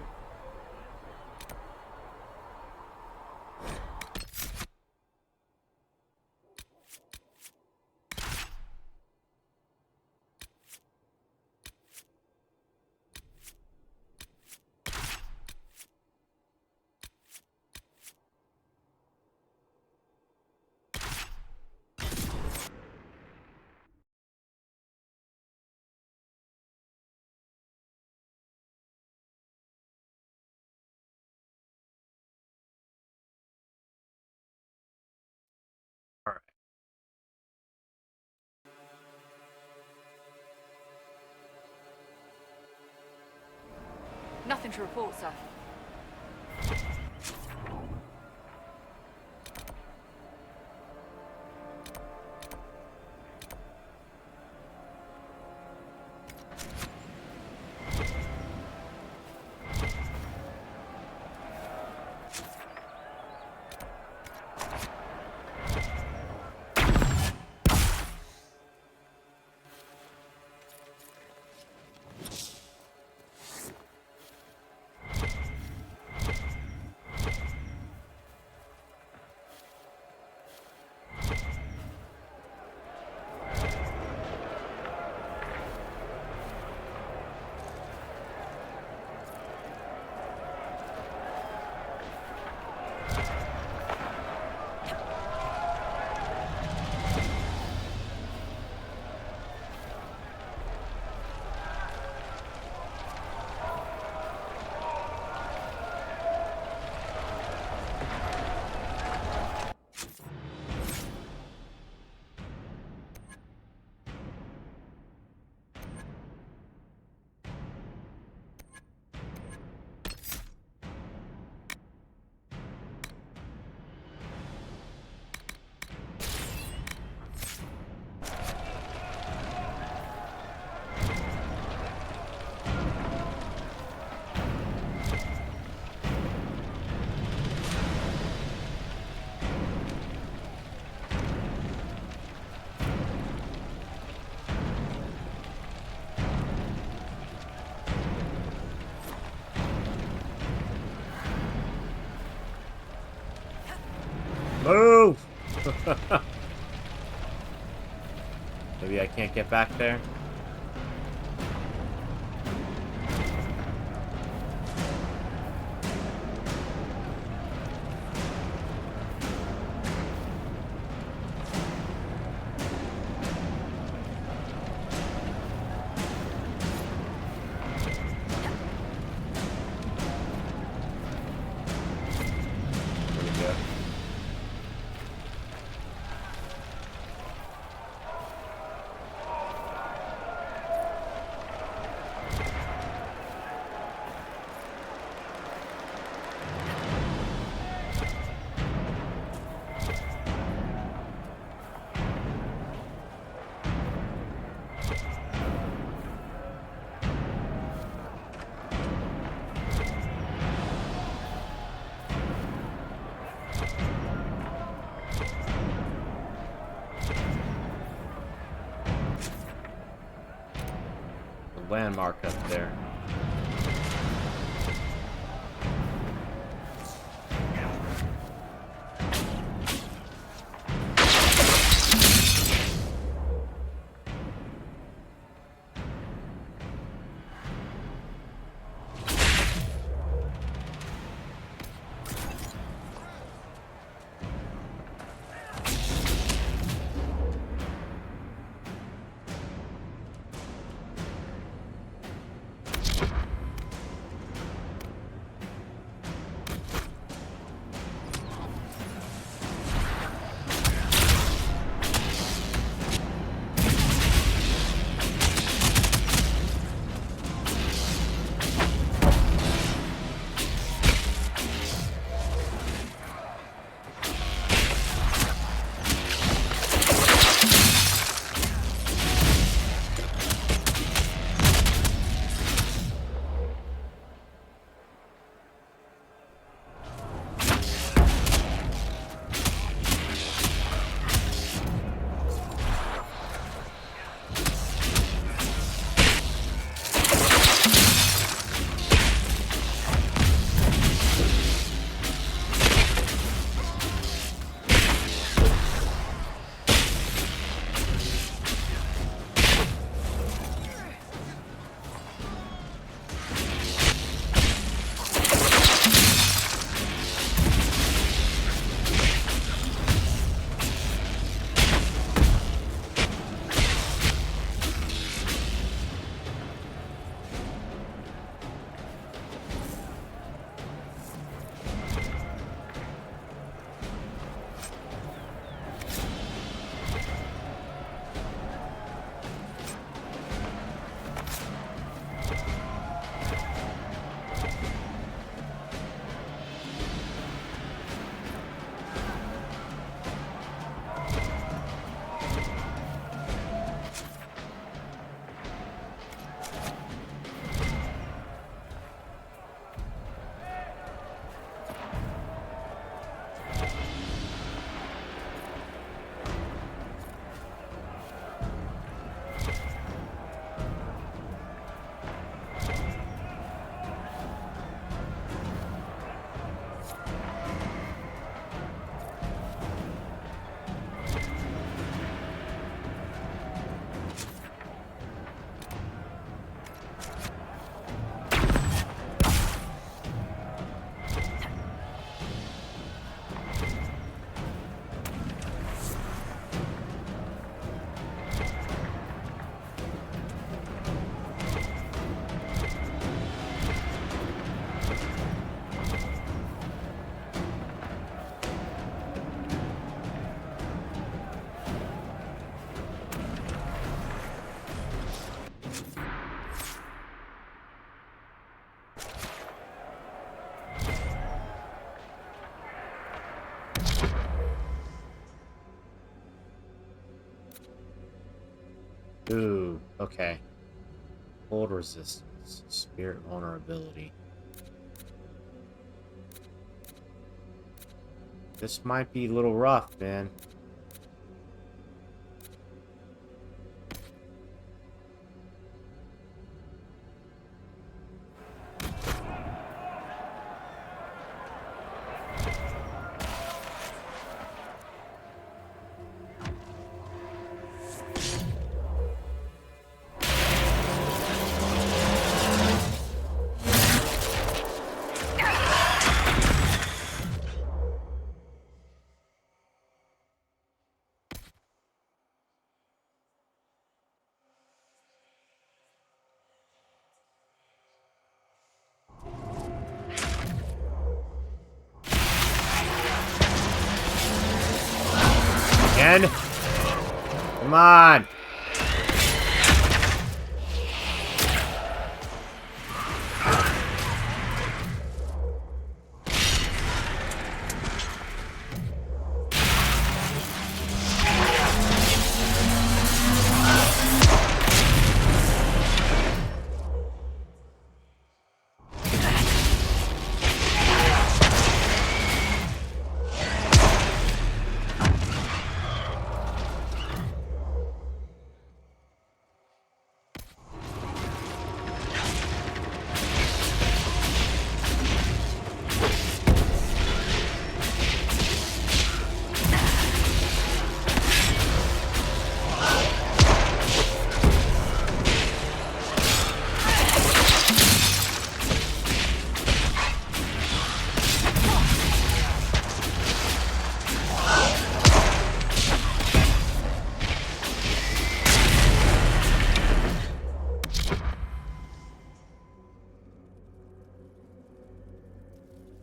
E: Nothing to report, sir.
A: Move! Maybe I can't get back there. Landmark up there. Ooh, okay. Cold resistance. Spirit vulnerability. This might be a little rough, man. Again? Come on!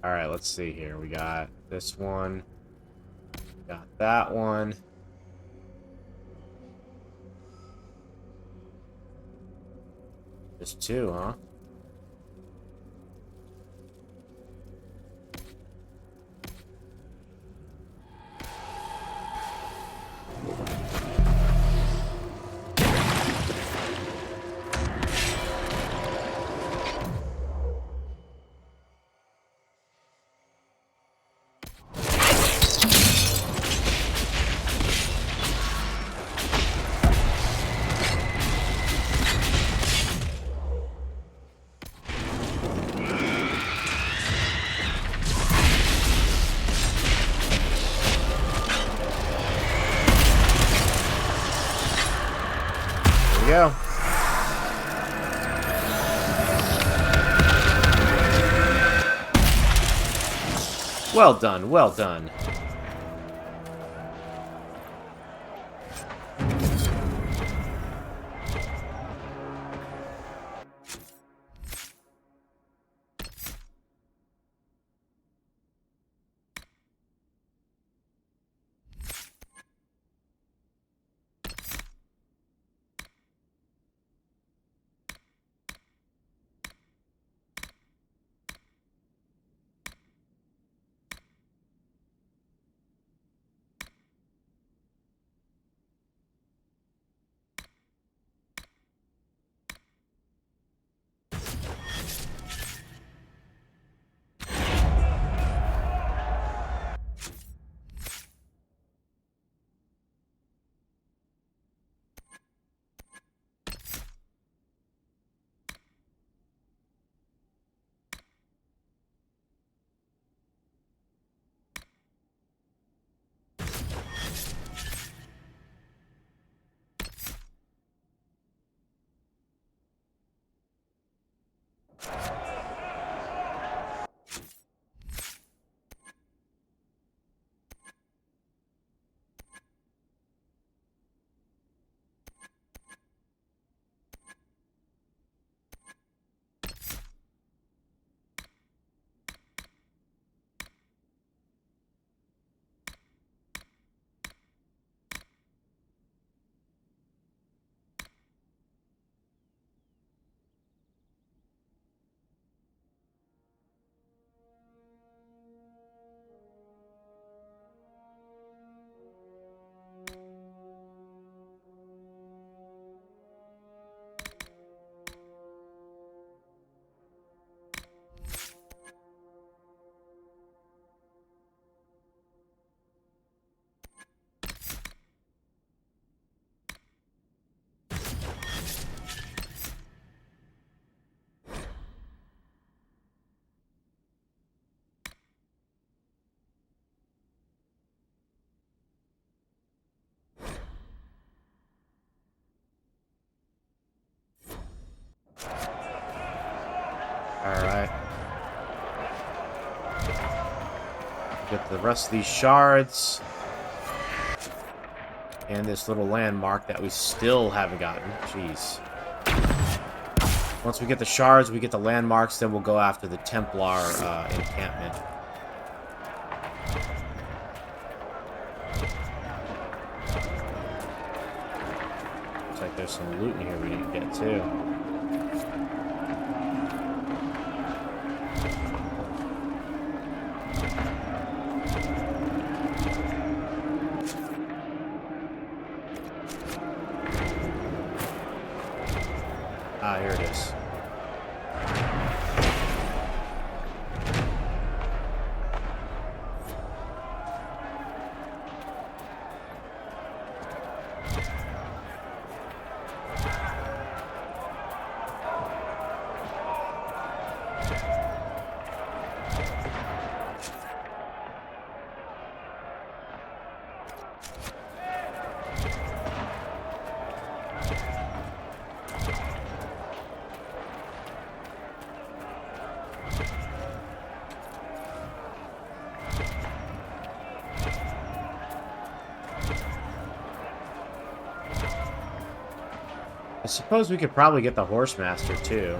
A: Alright, let's see here. We got this one. Got that one. Just two, huh? Go. Well done, well done. Alright. Get the rest of these shards. And this little landmark that we still haven't gotten. Jeez. Once we get the shards, we get the landmarks, then we'll go after the Templar encampment. Looks like there's some loot in here we need to get too. Ah, here it is. I suppose we could probably get the Horsemaster too.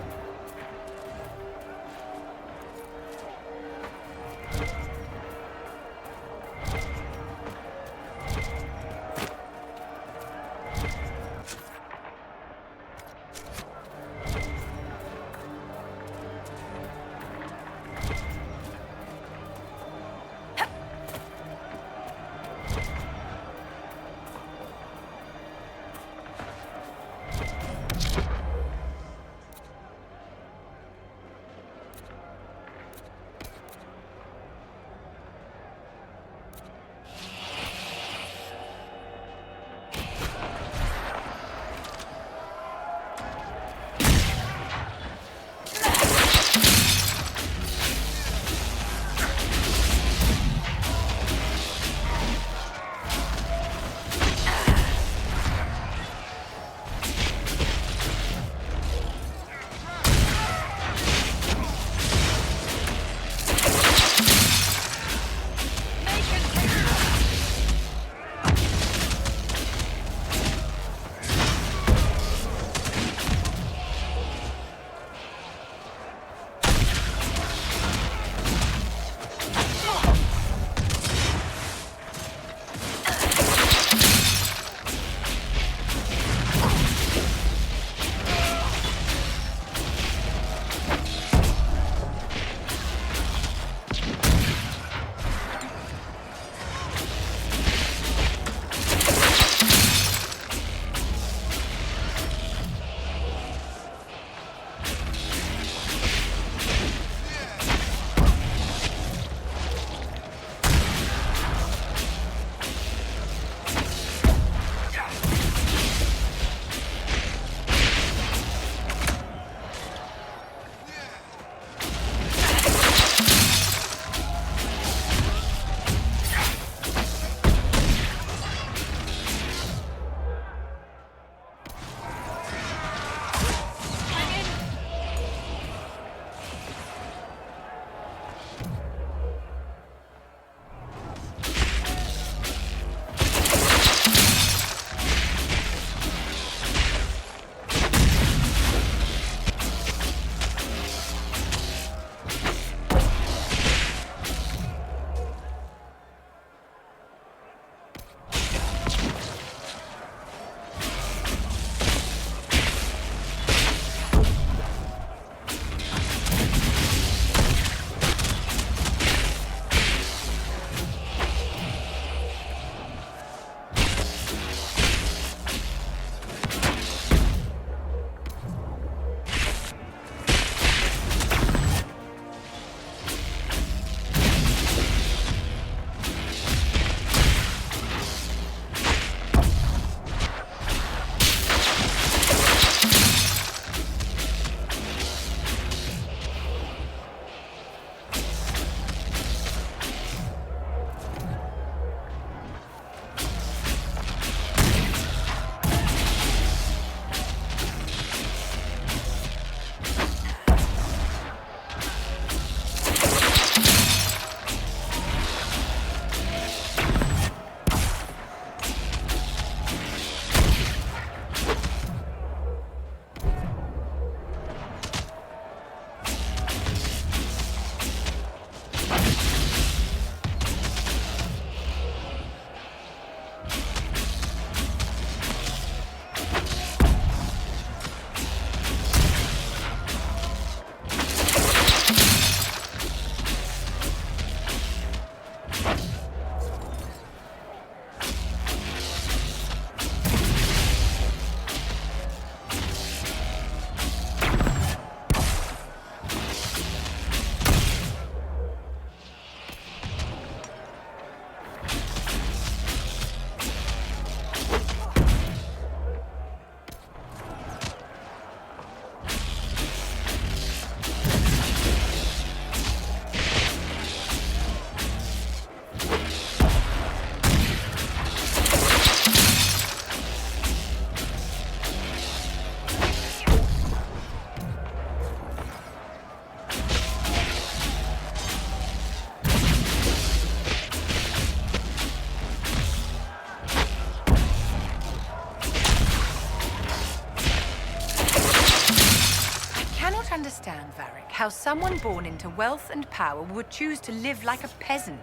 F: understand, Varric, how someone born into wealth and power would choose to live like a peasant.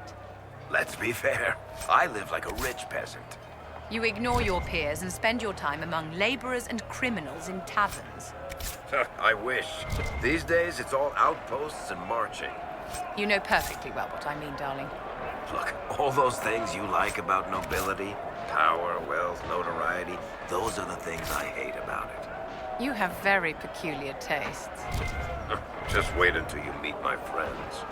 R: Let's be fair. I live like a rich peasant.
F: You ignore your peers and spend your time among laborers and criminals in taverns.
R: I wish. These days, it's all outposts and marching.
F: You know perfectly well what I mean, darling.
R: Look, all those things you like about nobility, power, wealth, notoriety, those are the things I hate about it.
F: You have very peculiar tastes.
R: Just wait until you meet my friends.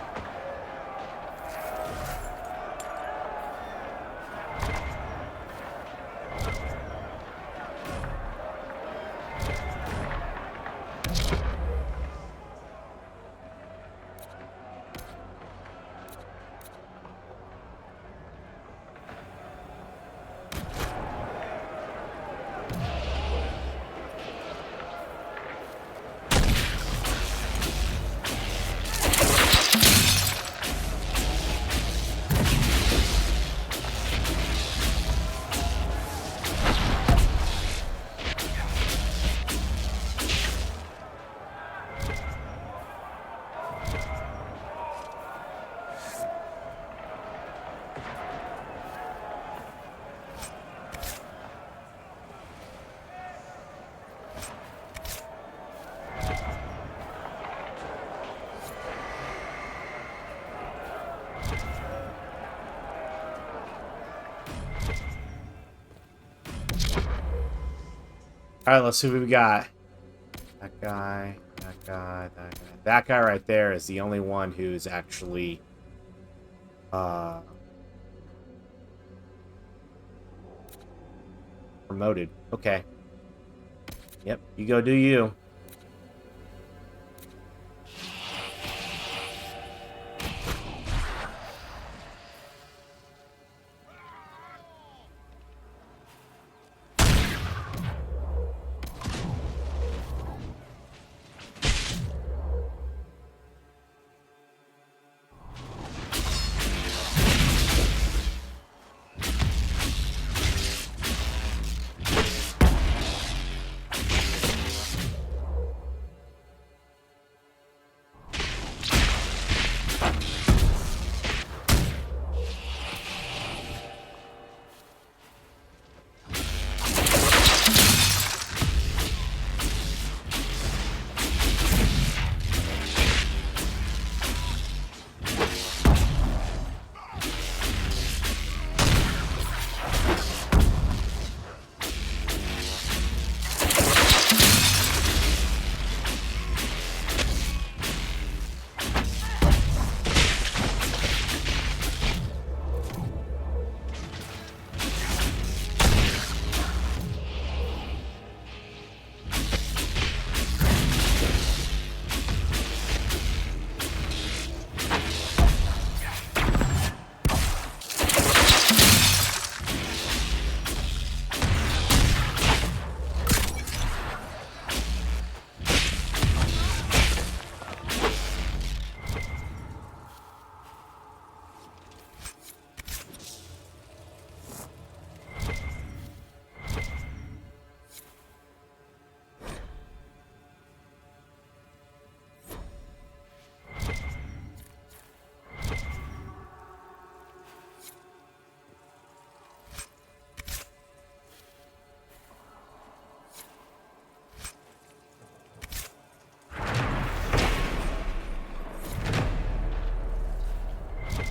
A: All right, let's see what we got. That guy, that guy, that guy. That guy right there is the only one who's actually promoted. Okay. Yep, you go do you.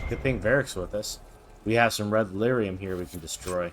A: Good thing Varric's with us. We have some red lyrium here we can destroy.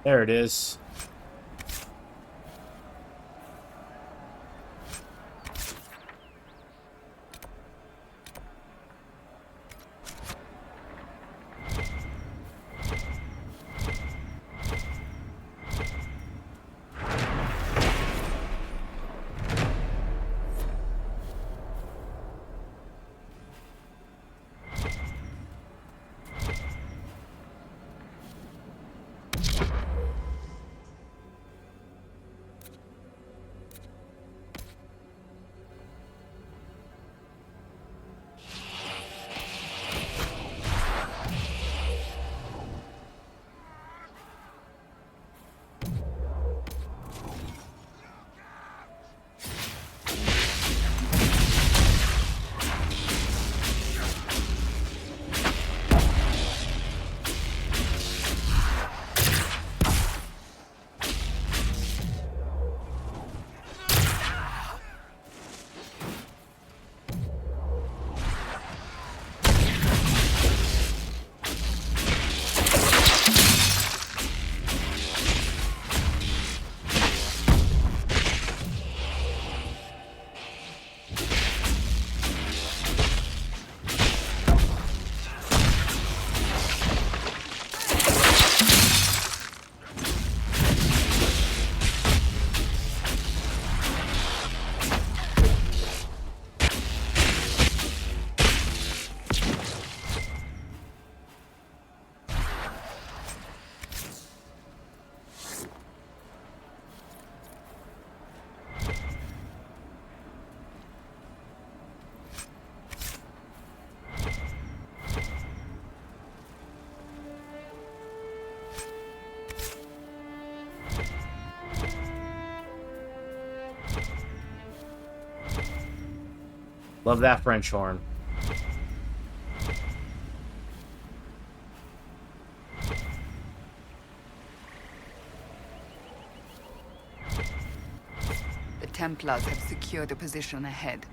A: There it is. Love that French horn.
F: The Templars have secured a position ahead.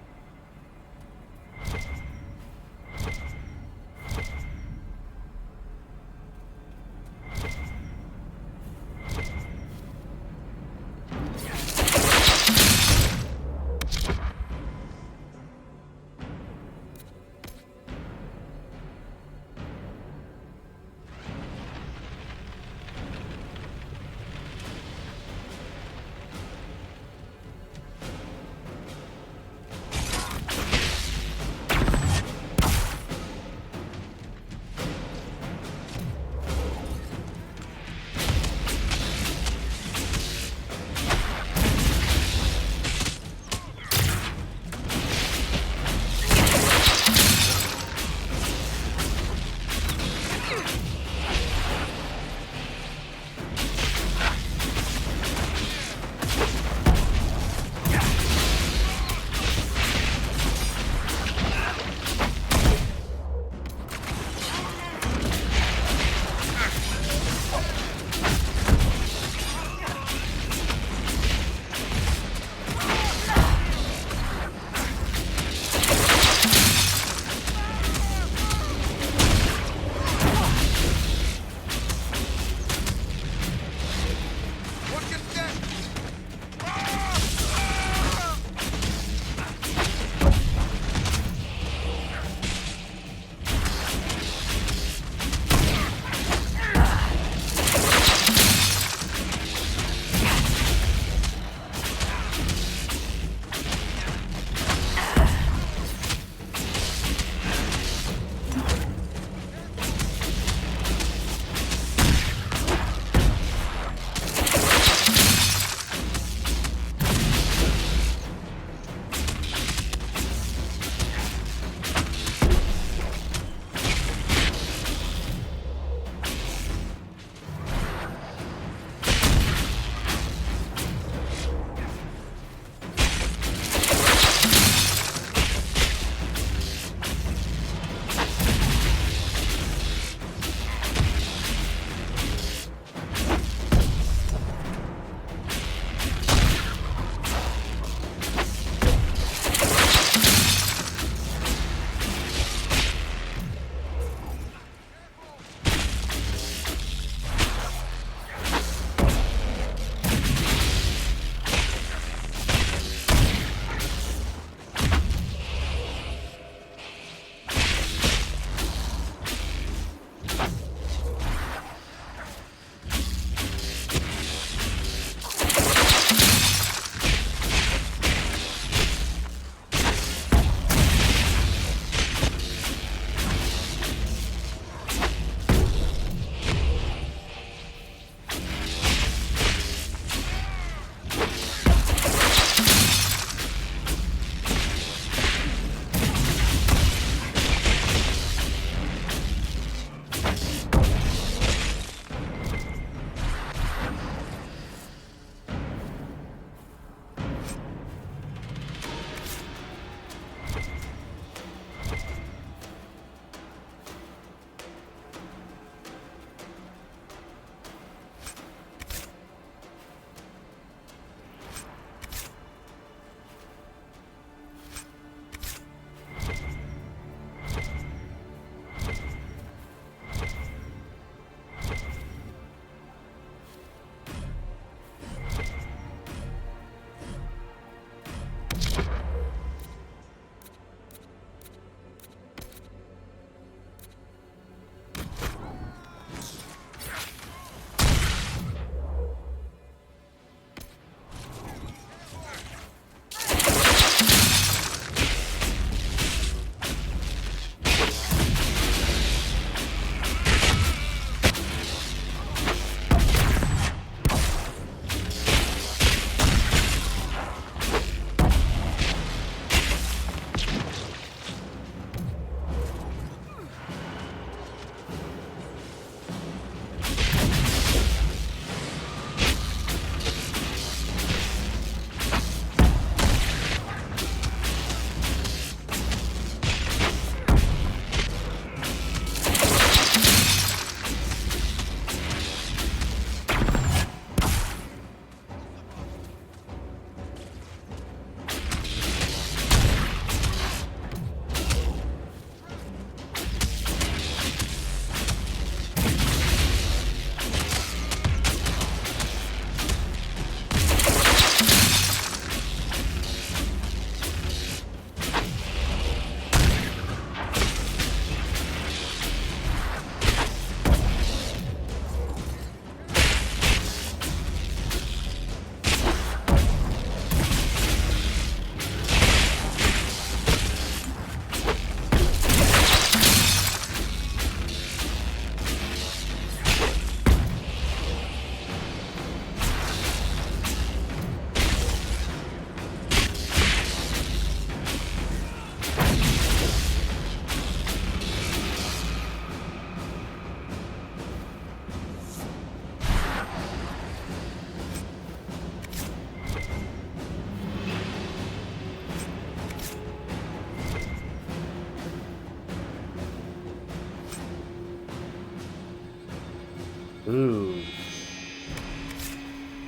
A: Ooh.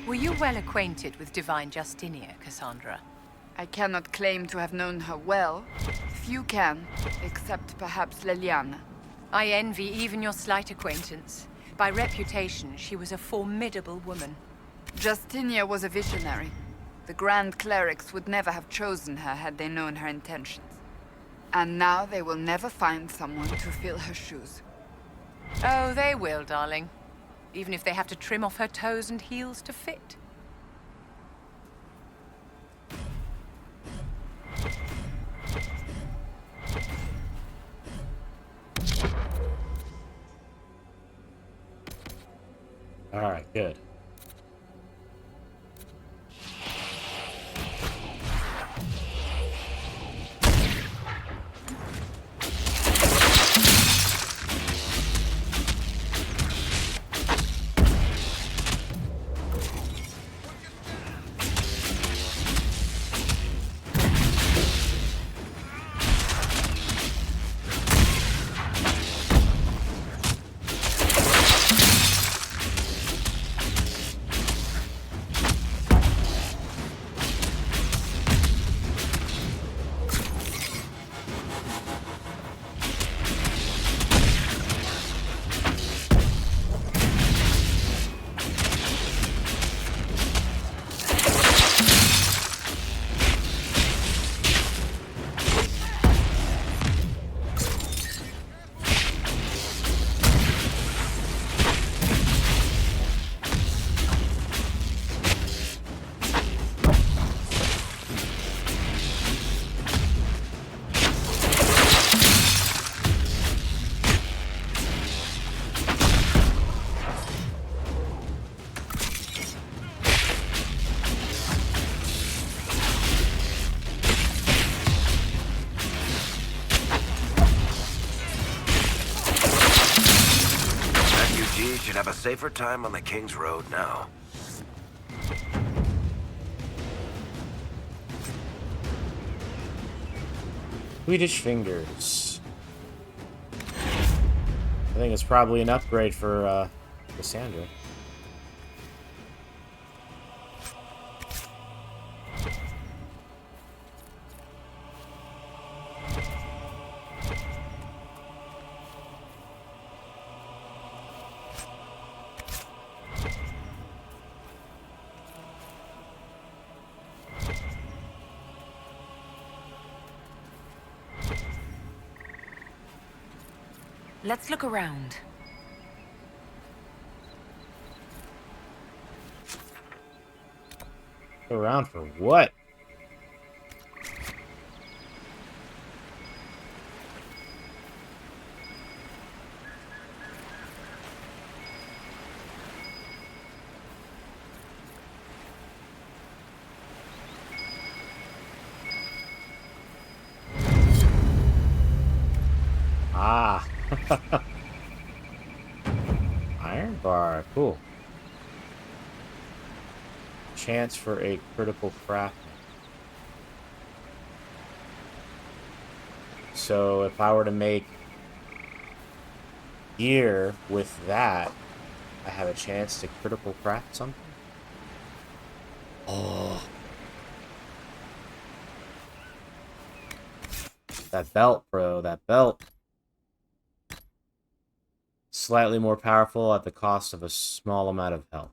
D: Were you well acquainted with Divine Justinia, Cassandra?
F: I cannot claim to have known her well. Few can, except perhaps Leliana.
D: I envy even your slight acquaintance. By reputation, she was a formidable woman.
F: Justinia was a visionary. The Grand Clerics would never have chosen her had they known her intentions. And now they will never find someone to fill her shoes.
D: Oh, they will, darling. Even if they have to trim off her toes and heels to fit.
A: All right, good.
R: Should have a safer time on the King's Road now.
A: Swedish fingers. I think it's probably an upgrade for Cassandra.
O: Let's look around.
A: Around for what? Ah. Iron bar, cool. Chance for a critical crafting. So if I were to make gear with that, I have a chance to critical craft something? Oh. That belt, bro, that belt. Slightly more powerful at the cost of a small amount of health.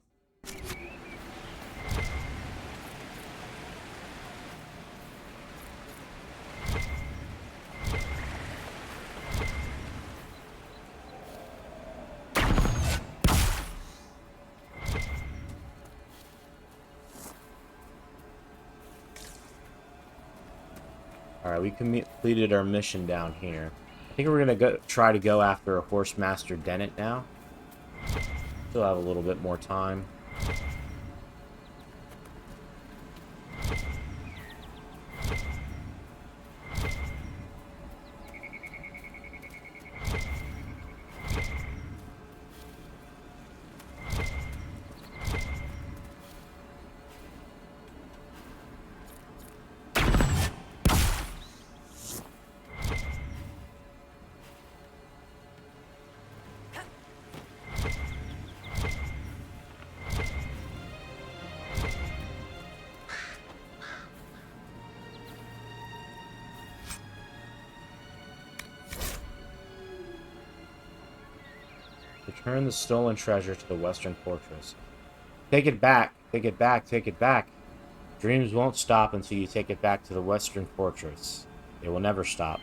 A: Alright, we completed our mission down here. I think we're gonna try to go after a Horse Master Dennett now. Still have a little bit more time. Return the stolen treasure to the Western Fortress. Take it back! Take it back! Take it back! Dreams won't stop until you take it back to the Western Fortress. They will never stop.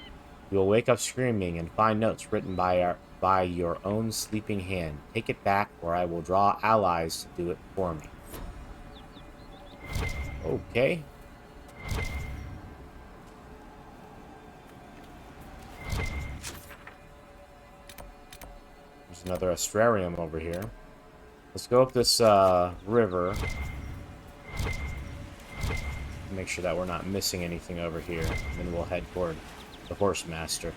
A: You will wake up screaming and find notes written by your own sleeping hand. Take it back, or I will draw allies to do it for me. Okay. There's another astrarium over here. Let's go up this river. Make sure that we're not missing anything over here. And then we'll head toward the Horse Master.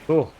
A: Cool.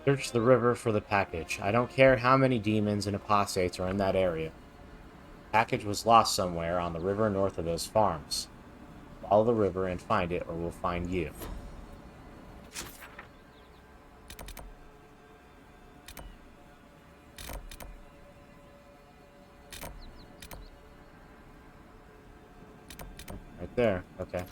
A: Search the river for the package. I don't care how many demons and apostates are in that area. The package was lost somewhere on the river north of those farms. Follow the river and find it, or we'll find you. Right there. Okay.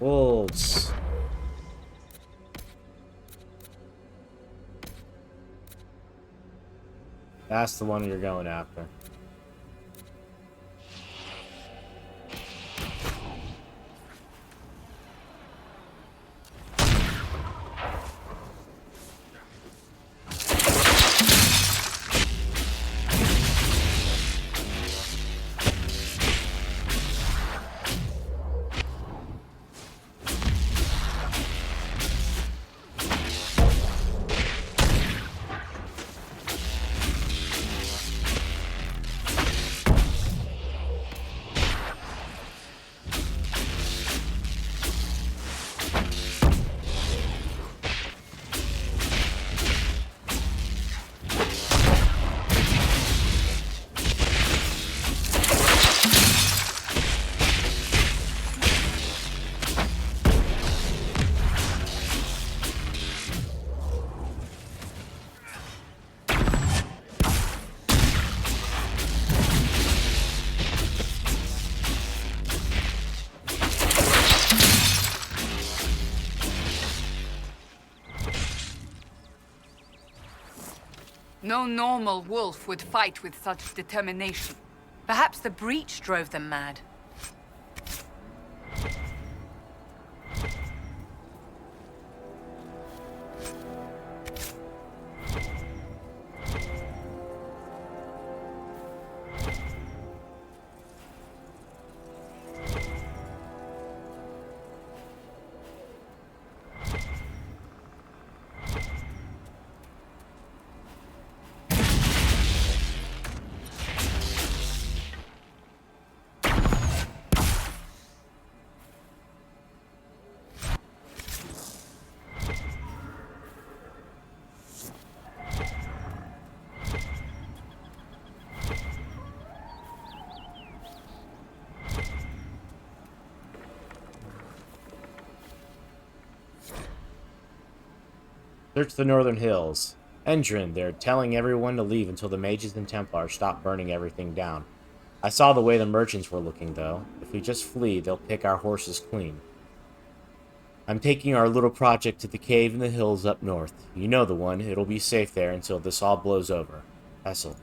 A: Wolves. That's the one you're going after.
F: No normal wolf would fight with such determination.
E: Perhaps the breach drove them mad.
A: Search the northern hills. Endrin, they're telling everyone to leave until the mages and templars stop burning everything down. I saw the way the merchants were looking, though. If we just flee, they'll pick our horses clean. I'm taking our little project to the cave in the hills up north. You know the one. It'll be safe there until this all blows over. Vessel.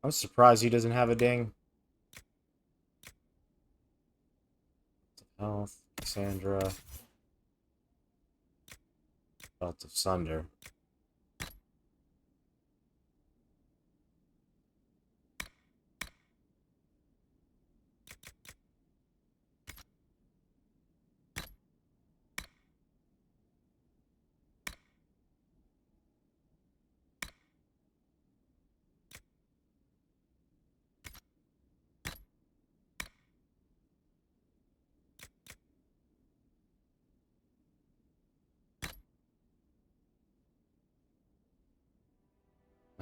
A: I'm surprised he doesn't have a ding. Health, Cassandra. Belt of Sunder.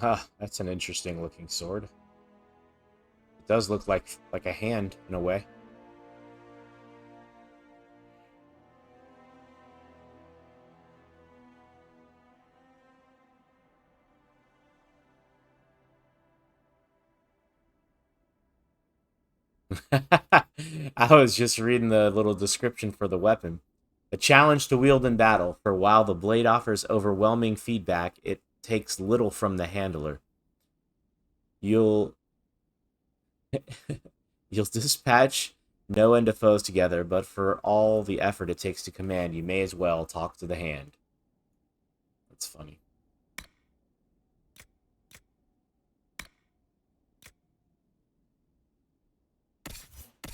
A: Ah, that's an interesting looking sword. It does look like a hand in a way. I was just reading the little description for the weapon. A challenge to wield in battle, for while the blade offers overwhelming feedback, it takes little from the handler. You'll dispatch no end of foes together, but for all the effort it takes to command, you may as well talk to the hand. That's funny.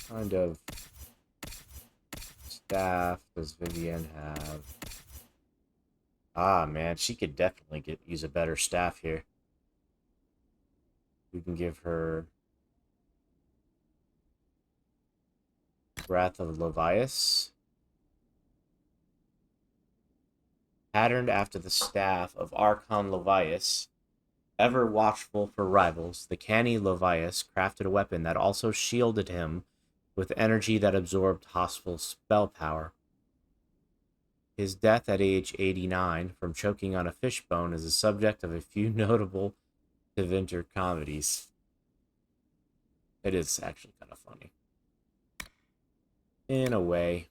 A: Kind of staff does Vivienne have? Ah, man, she could definitely use a better staff here. We can give her Wrath of Levias. Patterned after the staff of Archon Levias. Ever watchful for rivals, the canny Levias crafted a weapon that also shielded him with energy that absorbed hostile spell power. His death at age 89 from choking on a fishbone is the subject of a few notable Tevinter comedies. It is actually kind of funny. In a way.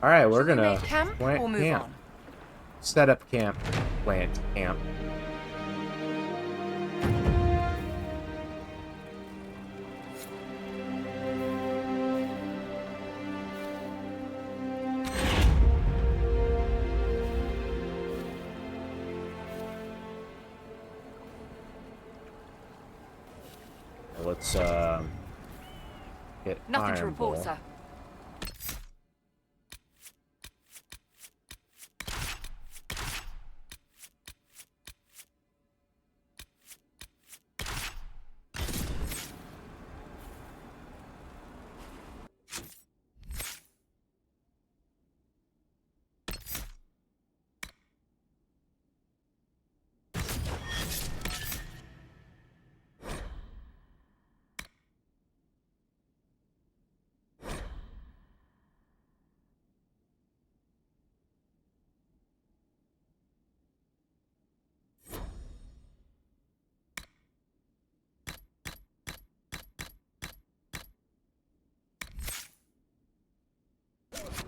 A: All right, we're gonna
H: camp or move on?
A: Set up camp. Plant camp. let's get
F: Nothing
A: Iron
F: to report,
A: Bull.
F: sir.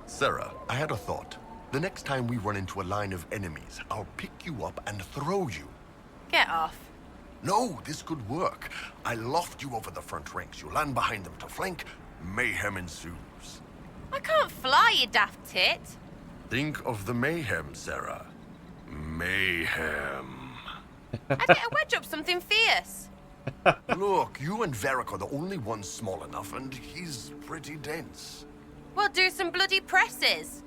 S: Sarah, I had a thought. The next time we run into a line of enemies, I'll pick you up and throw you.
H: Get off.
S: No, this could work. I loft you over the front ranks. You land behind them to flank. Mayhem ensues.
H: I can't fly, you daft tit.
S: Think of the mayhem, Sarah. Mayhem.
H: I'd get a wedge up something fierce.
S: Look, you and Varric are the only ones small enough, and he's pretty dense.
H: We'll do some bloody presses.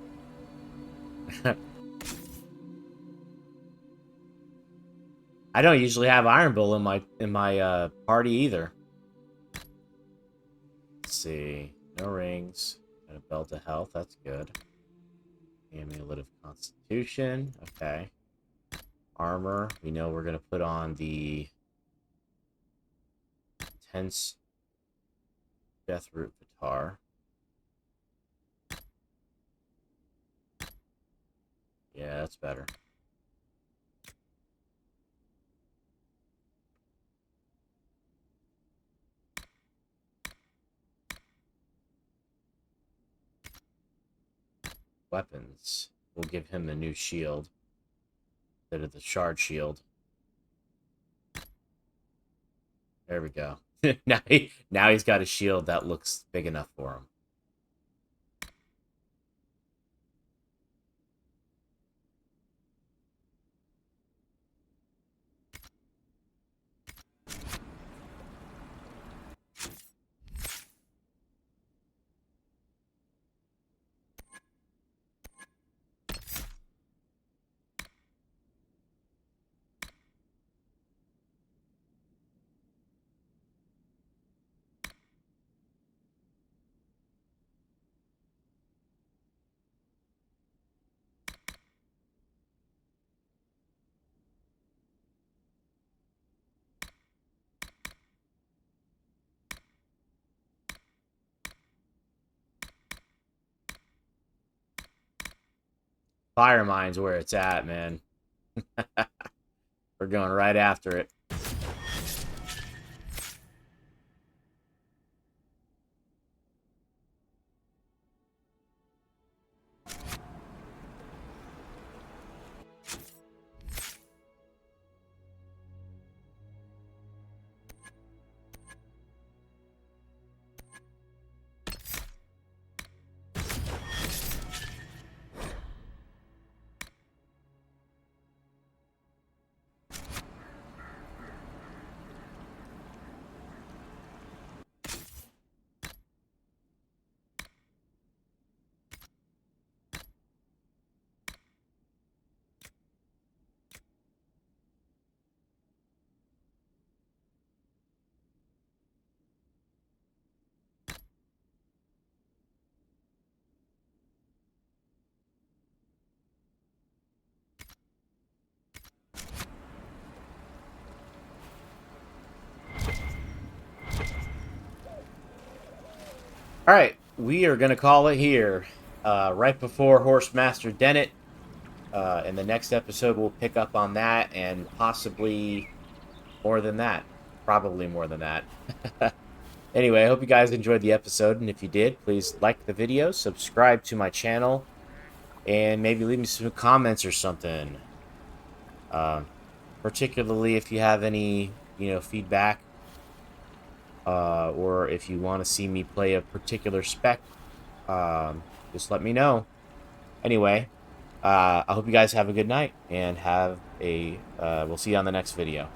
A: I don't usually have Iron Bull in my party either. Let's see. No rings. Got a belt of health. That's good. Amulet of Constitution. Okay. Armor. We know we're gonna put on the Tense Deathroot Guitar. Yeah, that's better. Weapons. We'll give him a new shield instead of the shard shield. There we go. now he's got a shield that looks big enough for him. Fire mine's where it's at, man. We're going right after it. Alright, we are going to call it here. Right before Horsemaster Dennett. In the next episode, we'll pick up on that, and possibly more than that. Probably more than that. Anyway, I hope you guys enjoyed the episode, and if you did, please like the video, subscribe to my channel, and maybe leave me some comments or something. Particularly if you have any, feedback. Or if you want to see me play a particular spec, just let me know. Anyway, I hope you guys have a good night, and we'll see you on the next video.